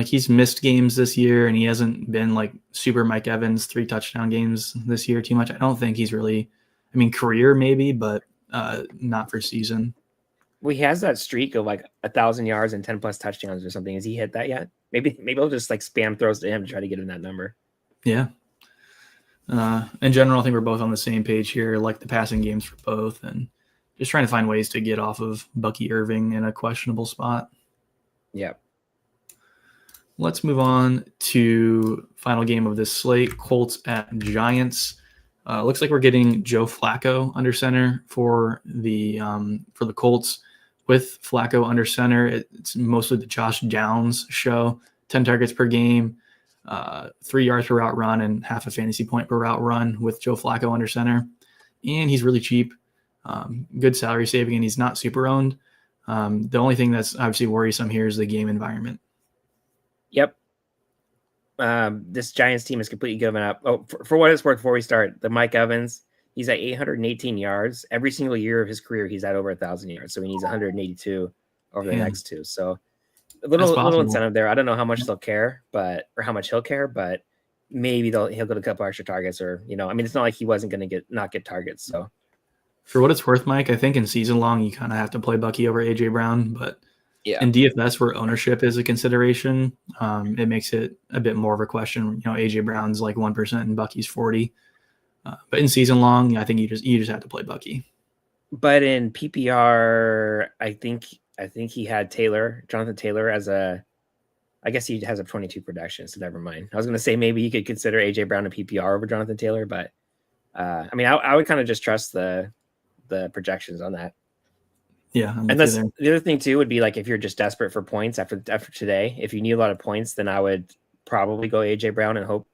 he's missed games this year, and he hasn't been like super Mike Evans 3 touchdown games this year too much. I don't think he's really, career maybe, but not for season. Well, he has that streak of like 1,000 yards and 10+ touchdowns or something. Has he hit that yet? Maybe I'll just like spam throws to him to try to get him that number. Yeah. In general, I think we're both on the same page here, like the passing games for both, and just trying to find ways to get off of Bucky Irving in a questionable spot. Yeah. Let's move on to final game of this slate, Colts at Giants. Looks like we're getting Joe Flacco under center for the Colts. With Flacco under center, it's mostly the Josh Downs show. 10 targets per game, 3 yards per route run, and half a fantasy point per route run with Joe Flacco under center. And he's really cheap, good salary saving, and he's not super owned. The only thing that's obviously worrisome here is the game environment. Yep. This Giants team is completely given up. Oh, for what it's worth, before we start, the Mike Evans, he's at 818 yards. Every single year of his career, he's at over 1,000 yards. So he needs 182 over the next 2. So a little incentive there. I don't know how much they'll care, or how much he'll care, but maybe he'll get a couple extra targets, or it's not like he wasn't going to not get targets. So for what it's worth, Mike, I think in season long you kind of have to play Bucky over AJ Brown, but yeah, in DFS where ownership is a consideration, it makes it a bit more of a question. AJ Brown's like 1% and Bucky's 40. But in season long, I think you just have to play Bucky. But in PPR, I think he had Jonathan Taylor I guess he has a 22 production, so never mind. I was going to say maybe you could consider AJ Brown a PPR over Jonathan Taylor, but I would kind of just trust the projections on that. Yeah, and that's the other thing too would be like if you're just desperate for points after today, if you need a lot of points, then I would probably go AJ Brown and hope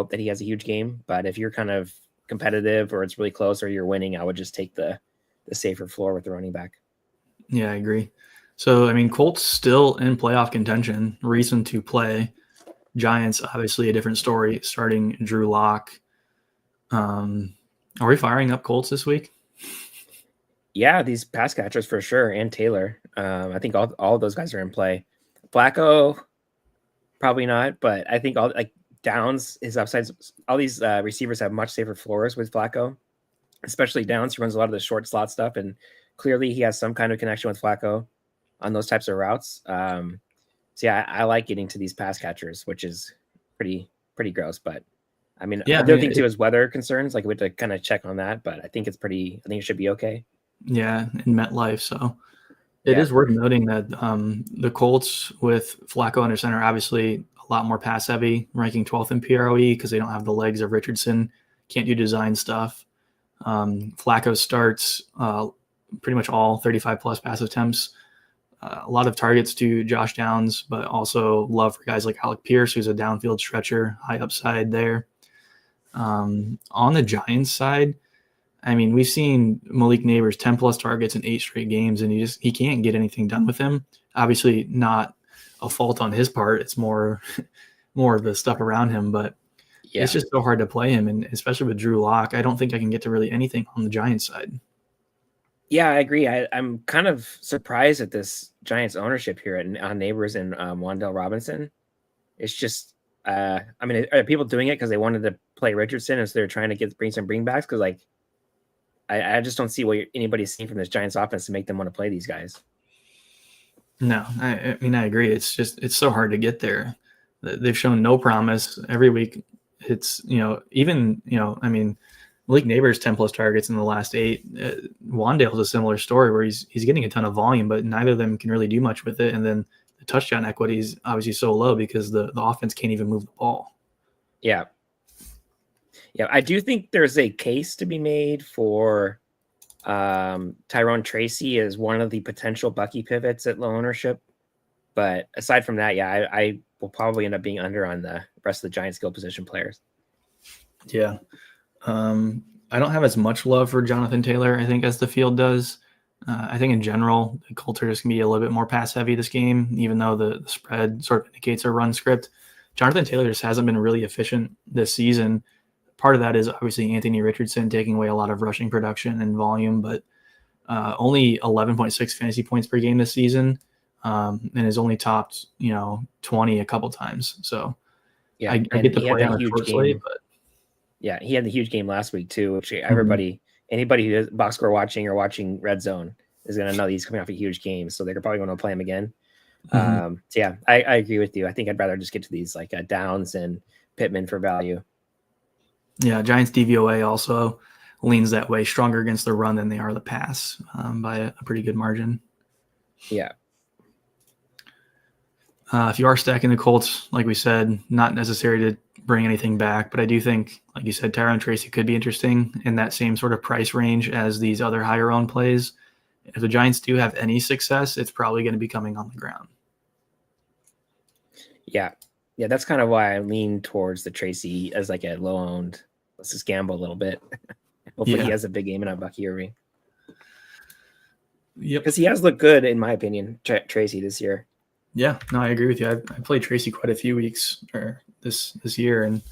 that he has a huge game. But if you're kind of competitive or it's really close or you're winning, I would just take the safer floor with the running back. Yeah, I agree. So Colts still in playoff contention, reason to play. Giants obviously a different story. Starting Drew Lock. Are we firing up Colts this week? Yeah, these pass catchers for sure, and Taylor. I think all of those guys are in play. Flacco, probably not, but I think all like Downs, his upsides. All these receivers have much safer floors with Flacco, especially Downs. He runs a lot of the short slot stuff, and clearly he has some kind of connection with Flacco on those types of routes. So yeah, I like getting to these pass catchers, which is pretty gross. But I mean, Yeah, the other thing too is weather concerns. Like we have to kind of check on that, but I think it's pretty. I think it should be okay. yeah, in MetLife. So it Yeah, is worth noting that the Colts with Flacco under center, obviously a lot more pass heavy, ranking 12th in PROE because they don't have the legs of Richardson, can't do design stuff. Flacco starts pretty much all 35 plus pass attempts. A lot of targets to Josh Downs, but also love for guys like Alec Pierce, who's a downfield stretcher, high upside there. On the Giants side, I mean, we've seen Malik Neighbors 10 plus targets in 8 straight games, and he can't get anything done with him. Obviously, not a fault on his part. It's more of the stuff around him, but yeah, it's just so hard to play him, and especially with Drew Lock, I don't think I can get to really anything on the Giants side. yeah. I agree. I'm kind of surprised at this Giants ownership here on Neighbors and Wandale Robinson. It's just, I mean, are people doing it because they wanted to play Richardson and so they're trying to bring some bringbacks? Because like, I just don't see what anybody's seeing from this Giants offense to make them want to play these guys. No, I mean, I agree. It's so hard to get there. They've shown no promise every week. It's, I mean, Malik Neighbors 10 plus targets in the last 8. Wandale's a similar story where he's getting a ton of volume, but neither of them can really do much with it. And then the touchdown equity is obviously so low because the offense can't even move the ball. Yeah. Yeah. I do think there's a case to be made for Tyrone Tracy as one of the potential Bucky pivots at low ownership. But aside from that, yeah, I will probably end up being under on the rest of the Giants skill position players. Yeah. I don't have as much love for Jonathan Taylor, I think, as the field does. I think in general, the Colts are just going to be a little bit more pass heavy this game, even though the spread sort of indicates a run script. Jonathan Taylor just hasn't been really efficient this season. Part of that is obviously Anthony Richardson taking away a lot of rushing production and volume, but only 11.6 fantasy points per game this season, and has only topped 20 a couple times. So Yeah, I and get the he had play that on a huge short game. slate, but Yeah, he had the huge game last week too. Which anybody who is box score watching or watching Red Zone is going to know he's coming off a huge game, so they're probably going to play him again. So yeah, I agree with you. I think I'd rather just get to these like Downs and Pittman for value. Yeah, Giants DVOA also leans that way, stronger against the run than they are the pass by a pretty good margin. Yeah. If you are stacking the Colts, like we said, not necessary to bring anything back, but I do think, like you said, Tyrone Tracy could be interesting in that same sort of price range as these other higher owned plays. If the Giants do have any success, it's probably going to be coming on the ground. Yeah. Yeah, that's kind of why I lean towards the Tracy as like a low owned. Let's just gamble a little bit. Hopefully he has a big game in on Bucky Irving. Yep. Because he has looked good, in my opinion, Tracy this year. Yeah, no, I agree with you. I played Tracy quite a few weeks or this year, and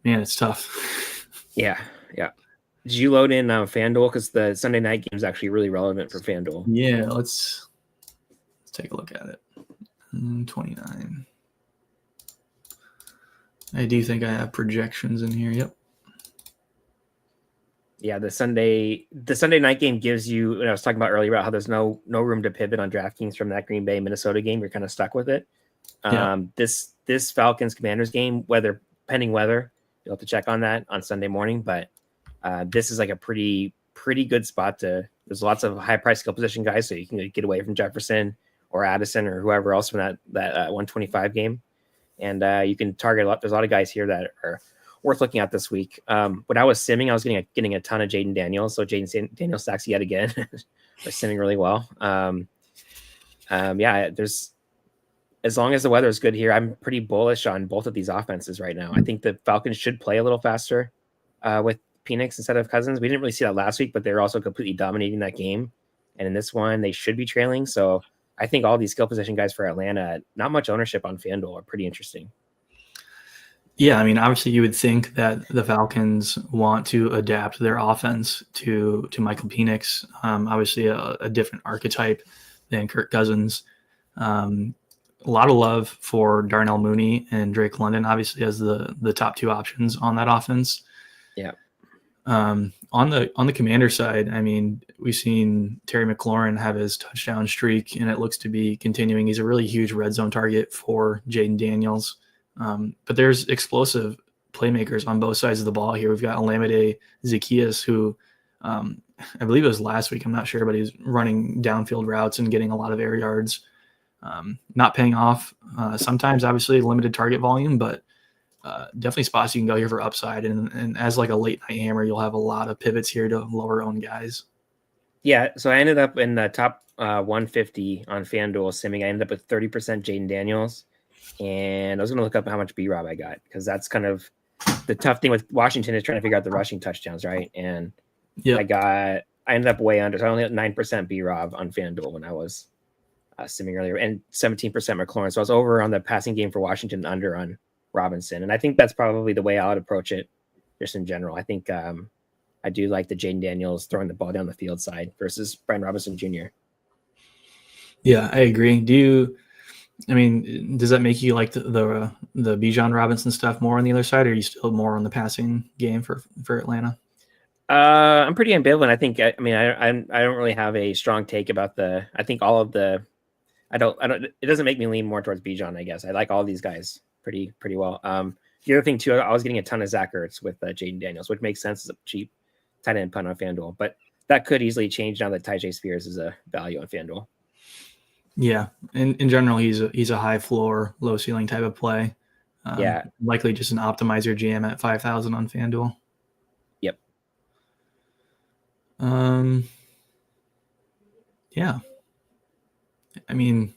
man, it's tough. Yeah. Did you load in FanDuel? Because the Sunday night game is actually really relevant for FanDuel. Yeah, let's take a look at it. 29. I do think I have projections in here. Yep. Yeah, the Sunday night game gives you. And I was talking about earlier about how there's no room to pivot on DraftKings from that Green Bay Minnesota game. You're kind of stuck with it. This Falcons Commanders game, pending weather, you'll have to check on that on Sunday morning. But this is like a pretty good spot to. There's lots of high price skill position guys, so you can get away from Jefferson or Addison or whoever else from that 125 game, and you can target a lot. There's a lot of guys here that are worth looking at this week. When I was simming, I was getting a ton of Jaden Daniels. So Jaden Daniels stacks yet again. We're simming really well. There's as long as the weather is good here, I'm pretty bullish on both of these offenses right now. I think the Falcons should play a little faster with Penix instead of Cousins. We didn't really see that last week, but they're also completely dominating that game. And in this one, they should be trailing. So I think all these skill position guys for Atlanta, not much ownership on FanDuel, are pretty interesting. Yeah, I mean, obviously, you would think that the Falcons want to adapt their offense to Michael Penix. Obviously, a different archetype than Kirk Cousins. Um, a lot of love for Darnell Mooney and Drake London, obviously, as the top two options on that offense. Yeah. On the Commander side, I mean, we've seen Terry McLaurin have his touchdown streak, and it looks to be continuing. He's a really huge red zone target for Jaden Daniels. But there's explosive playmakers on both sides of the ball here. We've got Olamide Zaccheaus, who I believe it was last week. I'm not sure, but he's running downfield routes and getting a lot of air yards. Not paying off sometimes, obviously, limited target volume, but definitely spots you can go here for upside. And as like a late night hammer, you'll have a lot of pivots here to lower owned guys. Yeah. So I ended up in the top 150 on FanDuel simming. I ended up with 30% Jaden Daniels. And I was going to look up how much B-Rob I got, because that's kind of the tough thing with Washington is trying to figure out the rushing touchdowns, right? And I ended up way under. So I only had 9% B-Rob on FanDuel when I was simming earlier, and 17% McLaurin. So I was over on the passing game for Washington, under on Robinson. And I think that's probably the way I would approach it just in general. I think I do like the Jaden Daniels throwing the ball down the field side versus Brian Robinson Jr. Yeah, I agree. Does that make you like the Bijan Robinson stuff more on the other side, or are you still more on the passing game for Atlanta? I'm pretty ambivalent. I think. I don't really have a strong take about the. I think all of the. I don't. It doesn't make me lean more towards Bijan. I guess I like all these guys pretty well. The other thing too, I was getting a ton of Zach Ertz with Jaden Daniels, which makes sense as a cheap tight end punt on FanDuel, but that could easily change now that Tyjae Spears is a value on FanDuel. Yeah, in general, he's a high floor, low ceiling type of play. Likely just an optimizer GM at 5,000 on FanDuel. Yep. Yeah. I mean,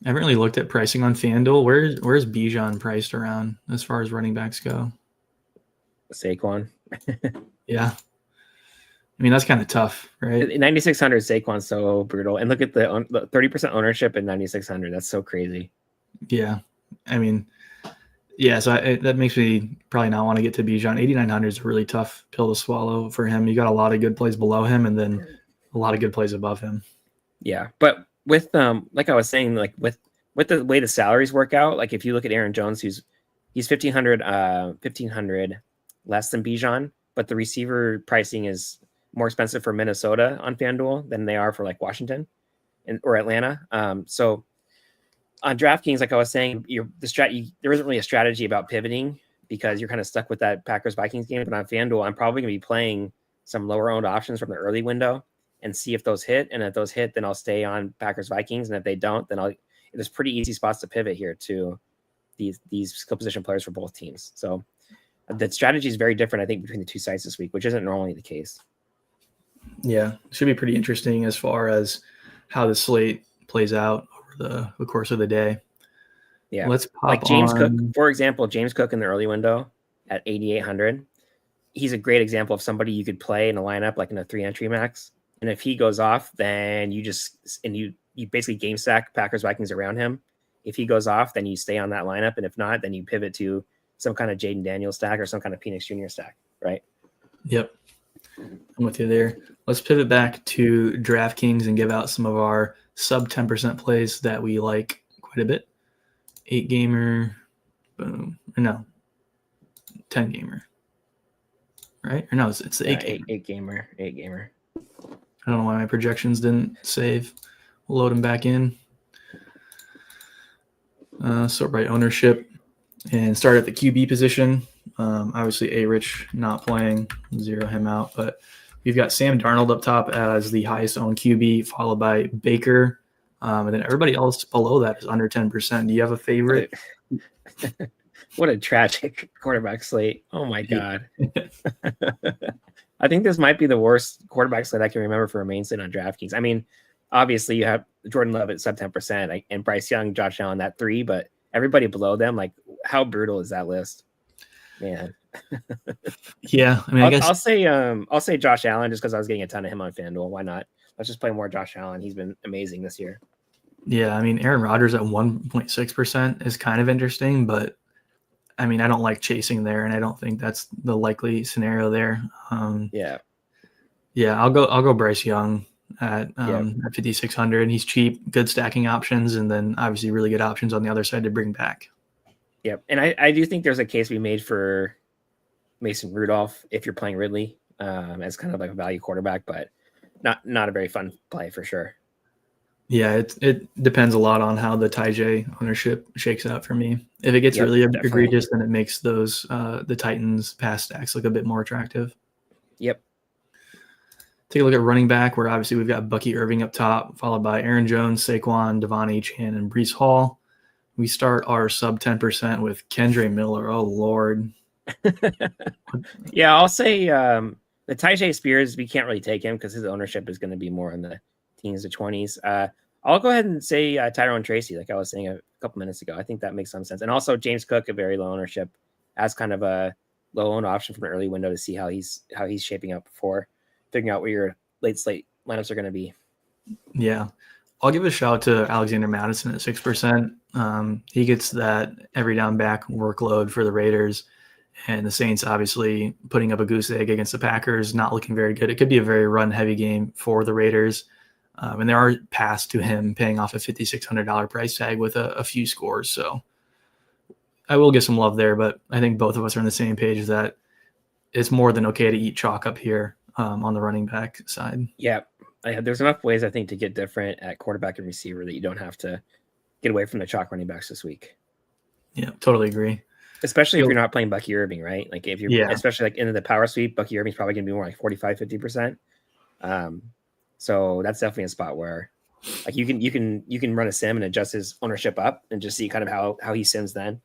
I haven't really looked at pricing on FanDuel. Where's Bijan priced around as far as running backs go? Saquon. Yeah. I mean, that's kind of tough, right? 9,600 Saquon's so brutal. And look at the 30% ownership at 9,600. That's so crazy. Yeah. I mean, yeah, so that makes me probably not want to get to Bijan. 8,900 is a really tough pill to swallow for him. You got a lot of good plays below him and then a lot of good plays above him. Yeah. But with, like I was saying, like with the way the salaries work out, like if you look at Aaron Jones, he's 1,500 less than Bijan, but the receiver pricing is more expensive for Minnesota on FanDuel than they are for like Washington or Atlanta. So on DraftKings, like I was saying, there isn't really a strategy about pivoting because you're kind of stuck with that Packers Vikings game. But on FanDuel, I'm probably going to be playing some lower owned options from the early window and see if those hit. And if those hit, then I'll stay on Packers Vikings. And if they don't, then there's pretty easy spots to pivot here to these skill position players for both teams. So the strategy is very different, I think, between the two sites this week, which isn't normally the case. Yeah, it should be pretty interesting as far as how the slate plays out over the course of the day. Yeah, let's pop like James on. Cook, for example. James Cook in the early window at 8,800. He's a great example of somebody you could play in a lineup like in a 3-entry max. And if he goes off, then you basically game stack Packers Vikings around him. If he goes off, then you stay on that lineup, and if not, then you pivot to some kind of Jaden Daniels stack or some kind of Penix Jr. stack, right? Yep. I'm with you there. Let's pivot back to DraftKings and give out some of our sub 10% plays that we like quite a bit. 8-gamer, boom. Or no, 10-gamer. Right? Or no, it's the 8-gamer. 8-gamer. I don't know why my projections didn't save. We'll load them back in. Sort by ownership and start at the QB position. Obviously, A-Rich not playing, zero him out. But we've got Sam Darnold up top as the highest owned QB, followed by Baker. And then everybody else below that is under 10%. Do you have a favorite? What a tragic quarterback slate. Oh, my God. I think this might be the worst quarterback slate I can remember for a main slate on DraftKings. I mean, obviously, you have Jordan Love at sub 10% and Bryce Young, Josh Allen at 3, but everybody below them, like, how brutal is that list? Man. Yeah, I mean, I guess I'll say Josh Allen just because I was getting a ton of him on FanDuel. Why not? Let's just play more Josh Allen. He's been amazing this year. Yeah, I mean, Aaron Rodgers at 1.6% is kind of interesting, but I mean, I don't like chasing there, and I don't think that's the likely scenario there. Yeah. Yeah, I'll go Bryce Young at Yep. at 5,600. He's cheap, good stacking options, and then obviously really good options on the other side to bring back. Yep. And I do think there's a case to be made for Mason Rudolph if you're playing Ridley as kind of like a value quarterback, but not a very fun play for sure. Yeah, it depends a lot on how the Ty J ownership shakes out for me. If it gets really definitely. egregious, then it makes those the Titans pass stacks look a bit more attractive. Yep. Take a look at running back, where obviously we've got Bucky Irving up top, followed by Aaron Jones, Saquon, Devon Achane, and Brees Hall. We start our sub 10% with Kendre Miller. Oh, Lord. Yeah, I'll say the Tyjae Spears, we can't really take him because his ownership is going to be more in the teens to 20s. I'll go ahead and say Tyrone Tracy, like I was saying a couple minutes ago. I think that makes some sense. And also James Cook, a very low ownership, as kind of a low owned option from an early window to see how he's shaping up before figuring out what your late slate lineups are going to be. Yeah. I'll give a shout to Alexander Madison at 6%. He gets that every down back workload for the Raiders, and the Saints obviously putting up a goose egg against the Packers, not looking very good. It could be a very run heavy game for the Raiders. And there are paths to him paying off a $5,600 price tag with a few scores. So I will give some love there, but I think both of us are on the same page that it's more than okay to eat chalk up here on the running back side. Yeah. There's enough ways, I think, to get different at quarterback and receiver that you don't have to get away from the chalk running backs this week. Yeah, totally agree. Especially if you're not playing Bucky Irving, right? Like if you're, especially like into the power sweep, Bucky Irving's probably going to be more like 45, 50%. So that's definitely a spot where like you can run a sim and adjust his ownership up and just see kind of how he sims then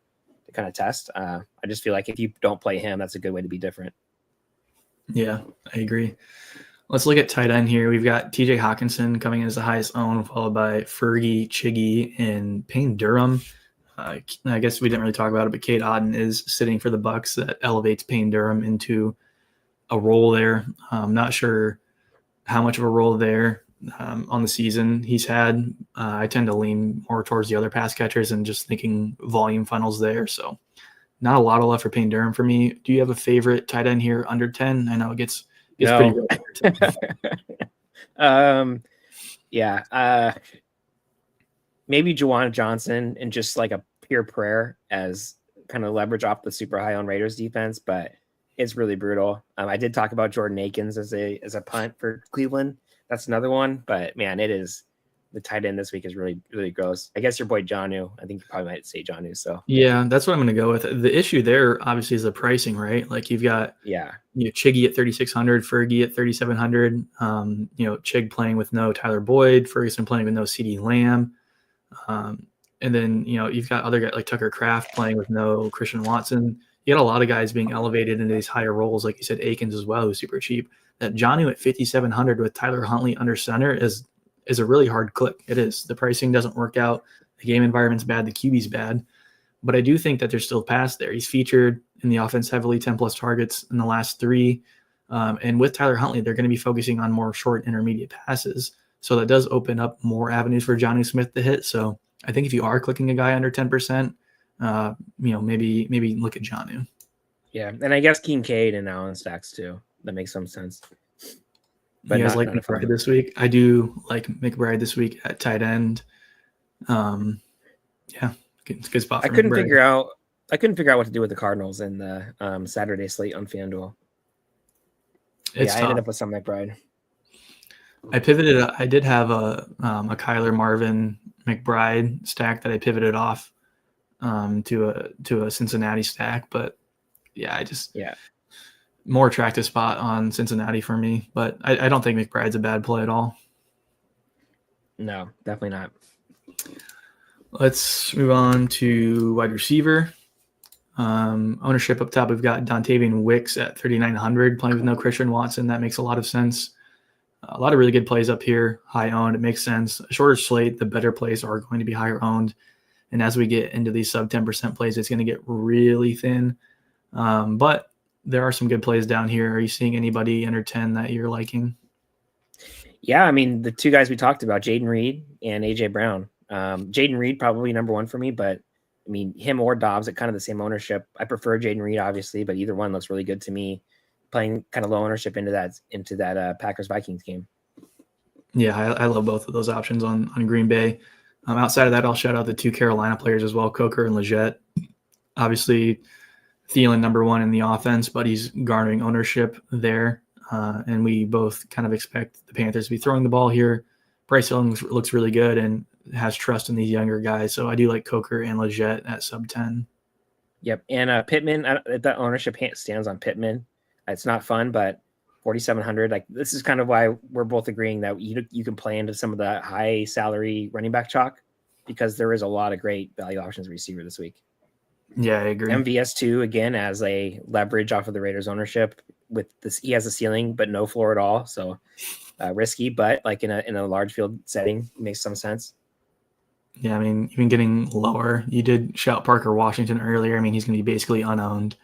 to kind of test. I just feel like if you don't play him, that's a good way to be different. Yeah, I agree. Let's look at tight end here. We've got TJ Hawkinson coming in as the highest owned, followed by Fergie, Chiggy, and Payne Durham. I guess we didn't really talk about it, but Kate Otten is sitting for the Bucks. That elevates Payne Durham into a role there. I'm not sure how much of a role there on the season he's had. I tend to lean more towards the other pass catchers and just thinking volume funnels there. So not a lot of left for Payne Durham for me. Do you have a favorite tight end here under 10? I know it gets pretty rough. Maybe Juwan Johnson and just like a pure prayer as kind of leverage off the super high on Raiders defense, but it's really brutal. I did talk about Jordan Akins as a punt for Cleveland. That's another one, but man, it is the tight end this week is really, really gross. I guess your boy Jonnu. I think you probably might say Jonnu. So yeah, that's what I'm going to go with. The issue there obviously is the pricing, right? Like you've got Chiggy at 3,600, Fergie at 3,700. Chig playing with no Tyler Boyd, Ferguson playing with no CeeDee Lamb, and then you've got other guys like Tucker Kraft playing with no Christian Watson. You got a lot of guys being elevated into these higher roles, like you said, Akins as well, who's super cheap. That Jonnu at 5,700 with Tyler Huntley under center is a really hard click. It is. The pricing doesn't work out. The game environment's bad. The QB's bad. But I do think that there's still pass there. He's featured in the offense heavily, 10-plus targets in the last 3. And with Tyler Huntley, they're going to be focusing on more short intermediate passes. So that does open up more avenues for Jonnu Smith to hit. So I think if you are clicking a guy under 10%, maybe look at Jonnu. Yeah, and I guess Kincaid and Allen stacks too. That makes some sense. But you guys like McBride this week? I do like McBride this week at tight end. It's a good spot. I couldn't figure out what to do with the Cardinals in the Saturday slate on FanDuel. I ended up with some McBride. I pivoted. I did have a Kyler Marvin McBride stack that I pivoted off to a Cincinnati stack, but more attractive spot on Cincinnati for me. But I don't think McBride's a bad play at all. No, definitely not. Let's move on to wide receiver. Ownership up top, we've got Dontavian Wicks at 3,900 playing with no Christian Watson. That makes a lot of sense. A lot of really good plays up here, high owned. It makes sense. A shorter slate, the better plays are going to be higher owned. And as we get into these sub 10% plays, it's going to get really thin. But there are some good plays down here. Are you seeing anybody under 10 that you're liking? Yeah, I mean, the two guys we talked about, Jaden Reed and AJ Brown. Jaden Reed probably number one for me, but I mean, him or Dobbs at kind of the same ownership. I prefer Jaden Reed, obviously, but either one looks really good to me. Playing kind of low ownership into that Packers Vikings game. Yeah, I love both of those options on Green Bay. Outside of that, I'll shout out the 2 Carolina players as well, Coker and Leggett. Obviously, Thielen number 1 in the offense, but he's garnering ownership there. And we both kind of expect the Panthers to be throwing the ball here. Bryce Young looks really good and has trust in these younger guys. So I do like Coker and Leggett at sub 10. Yep. And Pittman, that ownership stands on Pittman. It's not fun, but 4,700. Like, this is kind of why we're both agreeing that you can play into some of the high salary running back chalk, because there is a lot of great value options receiver this week. Yeah, I agree. MVS2 again as a leverage off of the Raiders ownership. With this, he has a ceiling but no floor at all, so risky. But like in a large field setting, makes some sense. Yeah, I mean, even getting lower. You did shout Parker Washington earlier. I mean, he's going to be basically unowned.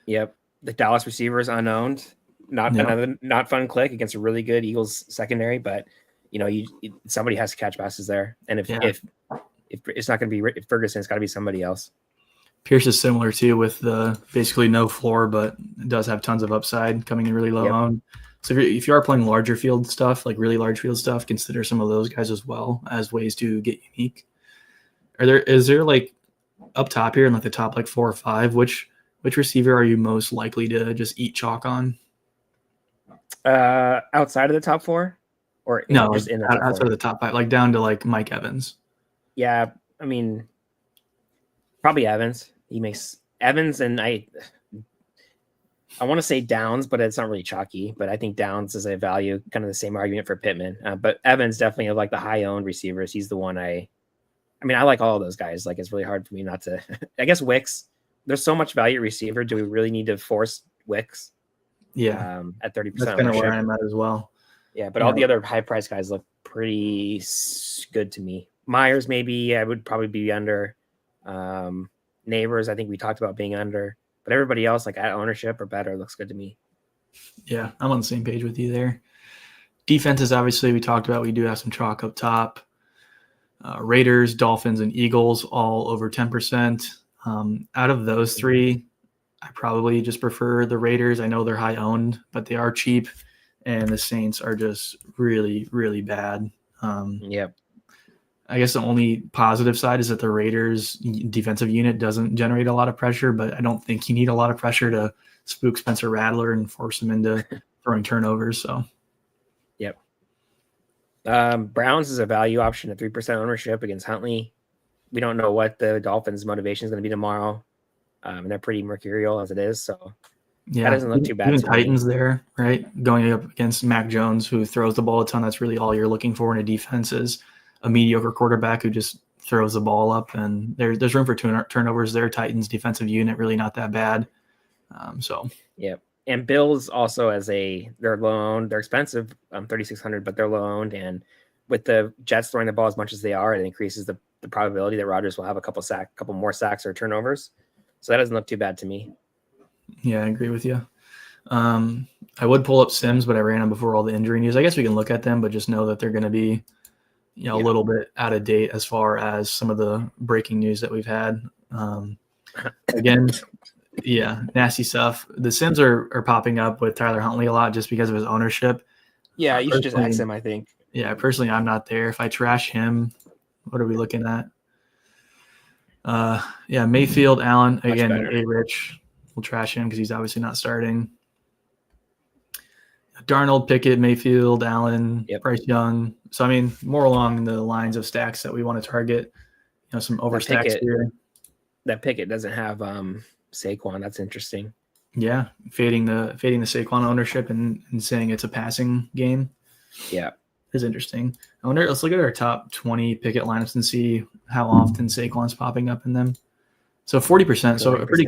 Yep, the Dallas receiver is unowned. Another not fun click against a really good Eagles secondary, but somebody has to catch passes there, and if it's not going to be Ferguson, it's got to be somebody else. Pierce is similar too, with the basically no floor, but it does have tons of upside, coming in really low owned. So if you are playing larger field stuff, like really large field stuff, consider some of those guys as well as ways to get unique. Is there like up top here in like the top like 4 or 5, which receiver are you most likely to just eat chalk on? Outside of the top 4, or just in the top outside 4? Of the top 5, like down to like Mike Evans. Yeah, I mean, probably Evans. He makes Evans, and I want to say Downs, but it's not really chalky. But I think Downs is a value, kind of the same argument for Pittman. But Evans definitely of like the high owned receivers. He's the one I like all of those guys. Like, it's really hard for me not to. I guess Wicks. There's so much value at receiver. Do we really need to force Wicks? Yeah, at 30%. That's kind of where I'm at as well. Yeah, but all the other high price guys look pretty good to me. Myers, maybe I would probably be under. Neighbors, I think we talked about being under, but everybody else, like at ownership or better, looks good to me. Yeah, I'm on the same page with you there. Defenses, obviously, we talked about. We do have some chalk up top. Raiders, Dolphins, and Eagles all over 10%. Out of those 3, I probably just prefer the Raiders. I know they're high owned, but they are cheap, and the Saints are just really, really bad. Yep. I guess the only positive side is that the Raiders defensive unit doesn't generate a lot of pressure, but I don't think you need a lot of pressure to spook Spencer Rattler and force him into throwing turnovers. So, yep. Browns is a value option at 3% ownership against Huntley. We don't know what the Dolphins' motivation is going to be tomorrow. And they're pretty mercurial as it is. So, yeah, that doesn't look too bad. Even Titans there, right? Going up against Mac Jones, who throws the ball a ton. That's really all you're looking for in a defense is a mediocre quarterback who just throws the ball up, and there's room for turnovers there. Titans defensive unit really not that bad. Yeah, and Bills also they're low owned. They're expensive, 3,600, but they're low owned. And with the Jets throwing the ball as much as they are, it increases the probability that Rodgers will have a couple more sacks or turnovers. So that doesn't look too bad to me. Yeah, I agree with you. I would pull up Sims, but I ran them before all the injury news. I guess we can look at them, but just know that they're going to be a little bit out of date as far as some of the breaking news that we've had. Again, yeah, nasty stuff. The Sims are popping up with Tyler Huntley a lot just because of his ownership. Yeah, you should just X him, I think. Yeah, personally, I'm not there. If I trash him, what are we looking at? Yeah, Mayfield, Allen, again, A-Rich. We'll trash him because he's obviously not starting. Darnold, Pickett, Mayfield, Allen, Bryce Young. So, I mean, more along the lines of stacks that we want to target. Some overstacks here. That Pickett doesn't have Saquon. That's interesting. Yeah, fading the Saquon ownership and saying it's a passing game. Yeah, is interesting. I wonder. Let's look at our top 20 Pickett lineups and see how often Saquon's popping up in them. So 40%. So a pretty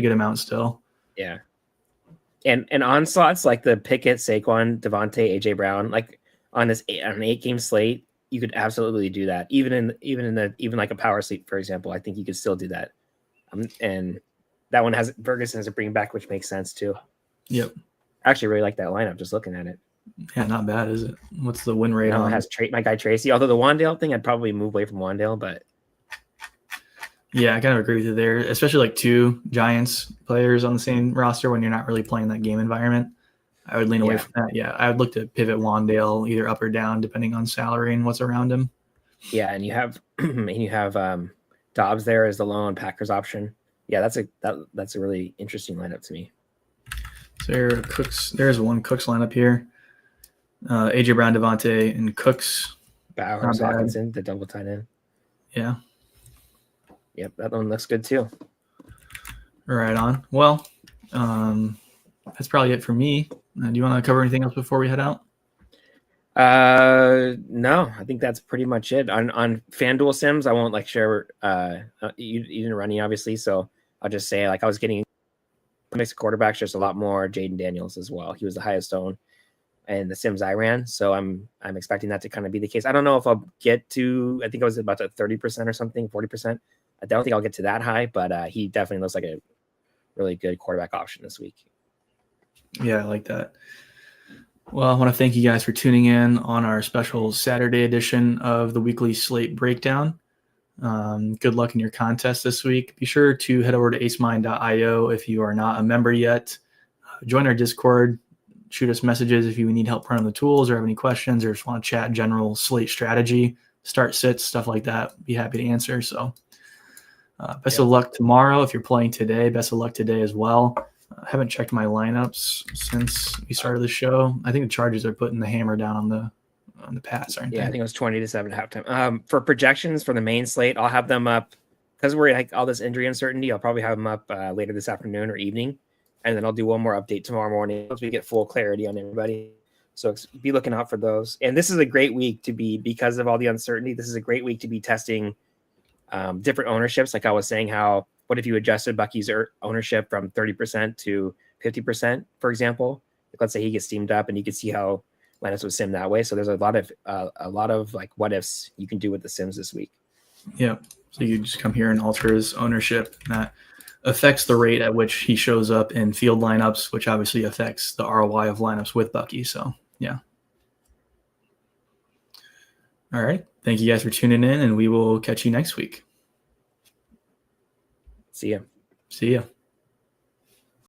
good amount still. Yeah. And onslaughts like the Pickett, Saquon, Devontae, AJ Brown, like on an 8-game slate, you could absolutely do that. Even like a power sleep, for example, I think you could still do that. And that one Ferguson has a bring back, which makes sense too. Yep. I actually really like that lineup. Just looking at it. Yeah, not bad, is it? What's the win rate on? It has my guy Tracy. Although the Wandale thing, I'd probably move away from Wandale, but Yeah, I kind of agree with you there, especially like two Giants players on the same roster when you're not really playing that game environment. I would lean away Yeah. from that. Yeah, I would look to pivot Wandale either up or down depending on salary and what's around him. Yeah, and you have Dobbs there as the lone Packers option. Yeah, that's a really interesting lineup to me. So there's one Cooks lineup here. AJ Brown, Devontae, and Cooks. Bowers, Hawkinson, the double tight end. Yeah. Yep, that one looks good too. Right on. Well, that's probably it for me. Do you want to cover anything else before we head out? No, I think that's pretty much it. On FanDuel Sims, I won't like share. You didn't run any, obviously, so I'll just say like I was getting mixed quarterbacks, just a lot more Jaden Daniels as well. He was the highest owned and the Sims I ran, so I'm expecting that to kind of be the case. I don't know if I'll get to. I think I was about to 30% or something, 40%. I don't think I'll get to that high, but he definitely looks like a really good quarterback option this week. Yeah, I like that. Well, I want to thank you guys for tuning in on our special Saturday edition of the weekly Slate Breakdown. Good luck in your contest this week. Be sure to head over to AceMind.io if you are not a member yet. Join our Discord. Shoot us messages if you need help running the tools or have any questions or just want to chat general Slate strategy, start sits, stuff like that. Be happy to answer. So best of luck tomorrow. If you're playing today, best of luck today as well. I haven't checked my lineups since we started the show. I think the Chargers are putting the hammer down on the pass, aren't they? Yeah, I think it was 20-7 at halftime. For projections for the main slate, I'll have them up because we're like all this injury uncertainty. I'll probably have them up later this afternoon or evening, and then I'll do one more update tomorrow morning once we get full clarity on everybody. So be looking out for those. And this is a great week to be, because of all the uncertainty, this is a great week to be testing different ownerships. Like I was saying, what if you adjusted Bucky's ownership from 30% to 50%, for example? Like, let's say he gets steamed up and you can see how lineups would sim that way. So there's a lot of like what ifs you can do with the sims this week. Yeah. So you just come here and alter his ownership. And that affects the rate at which he shows up in field lineups, which obviously affects the ROI of lineups with Bucky. So yeah. All right. Thank you guys for tuning in, and we will catch you next week. See ya. See ya.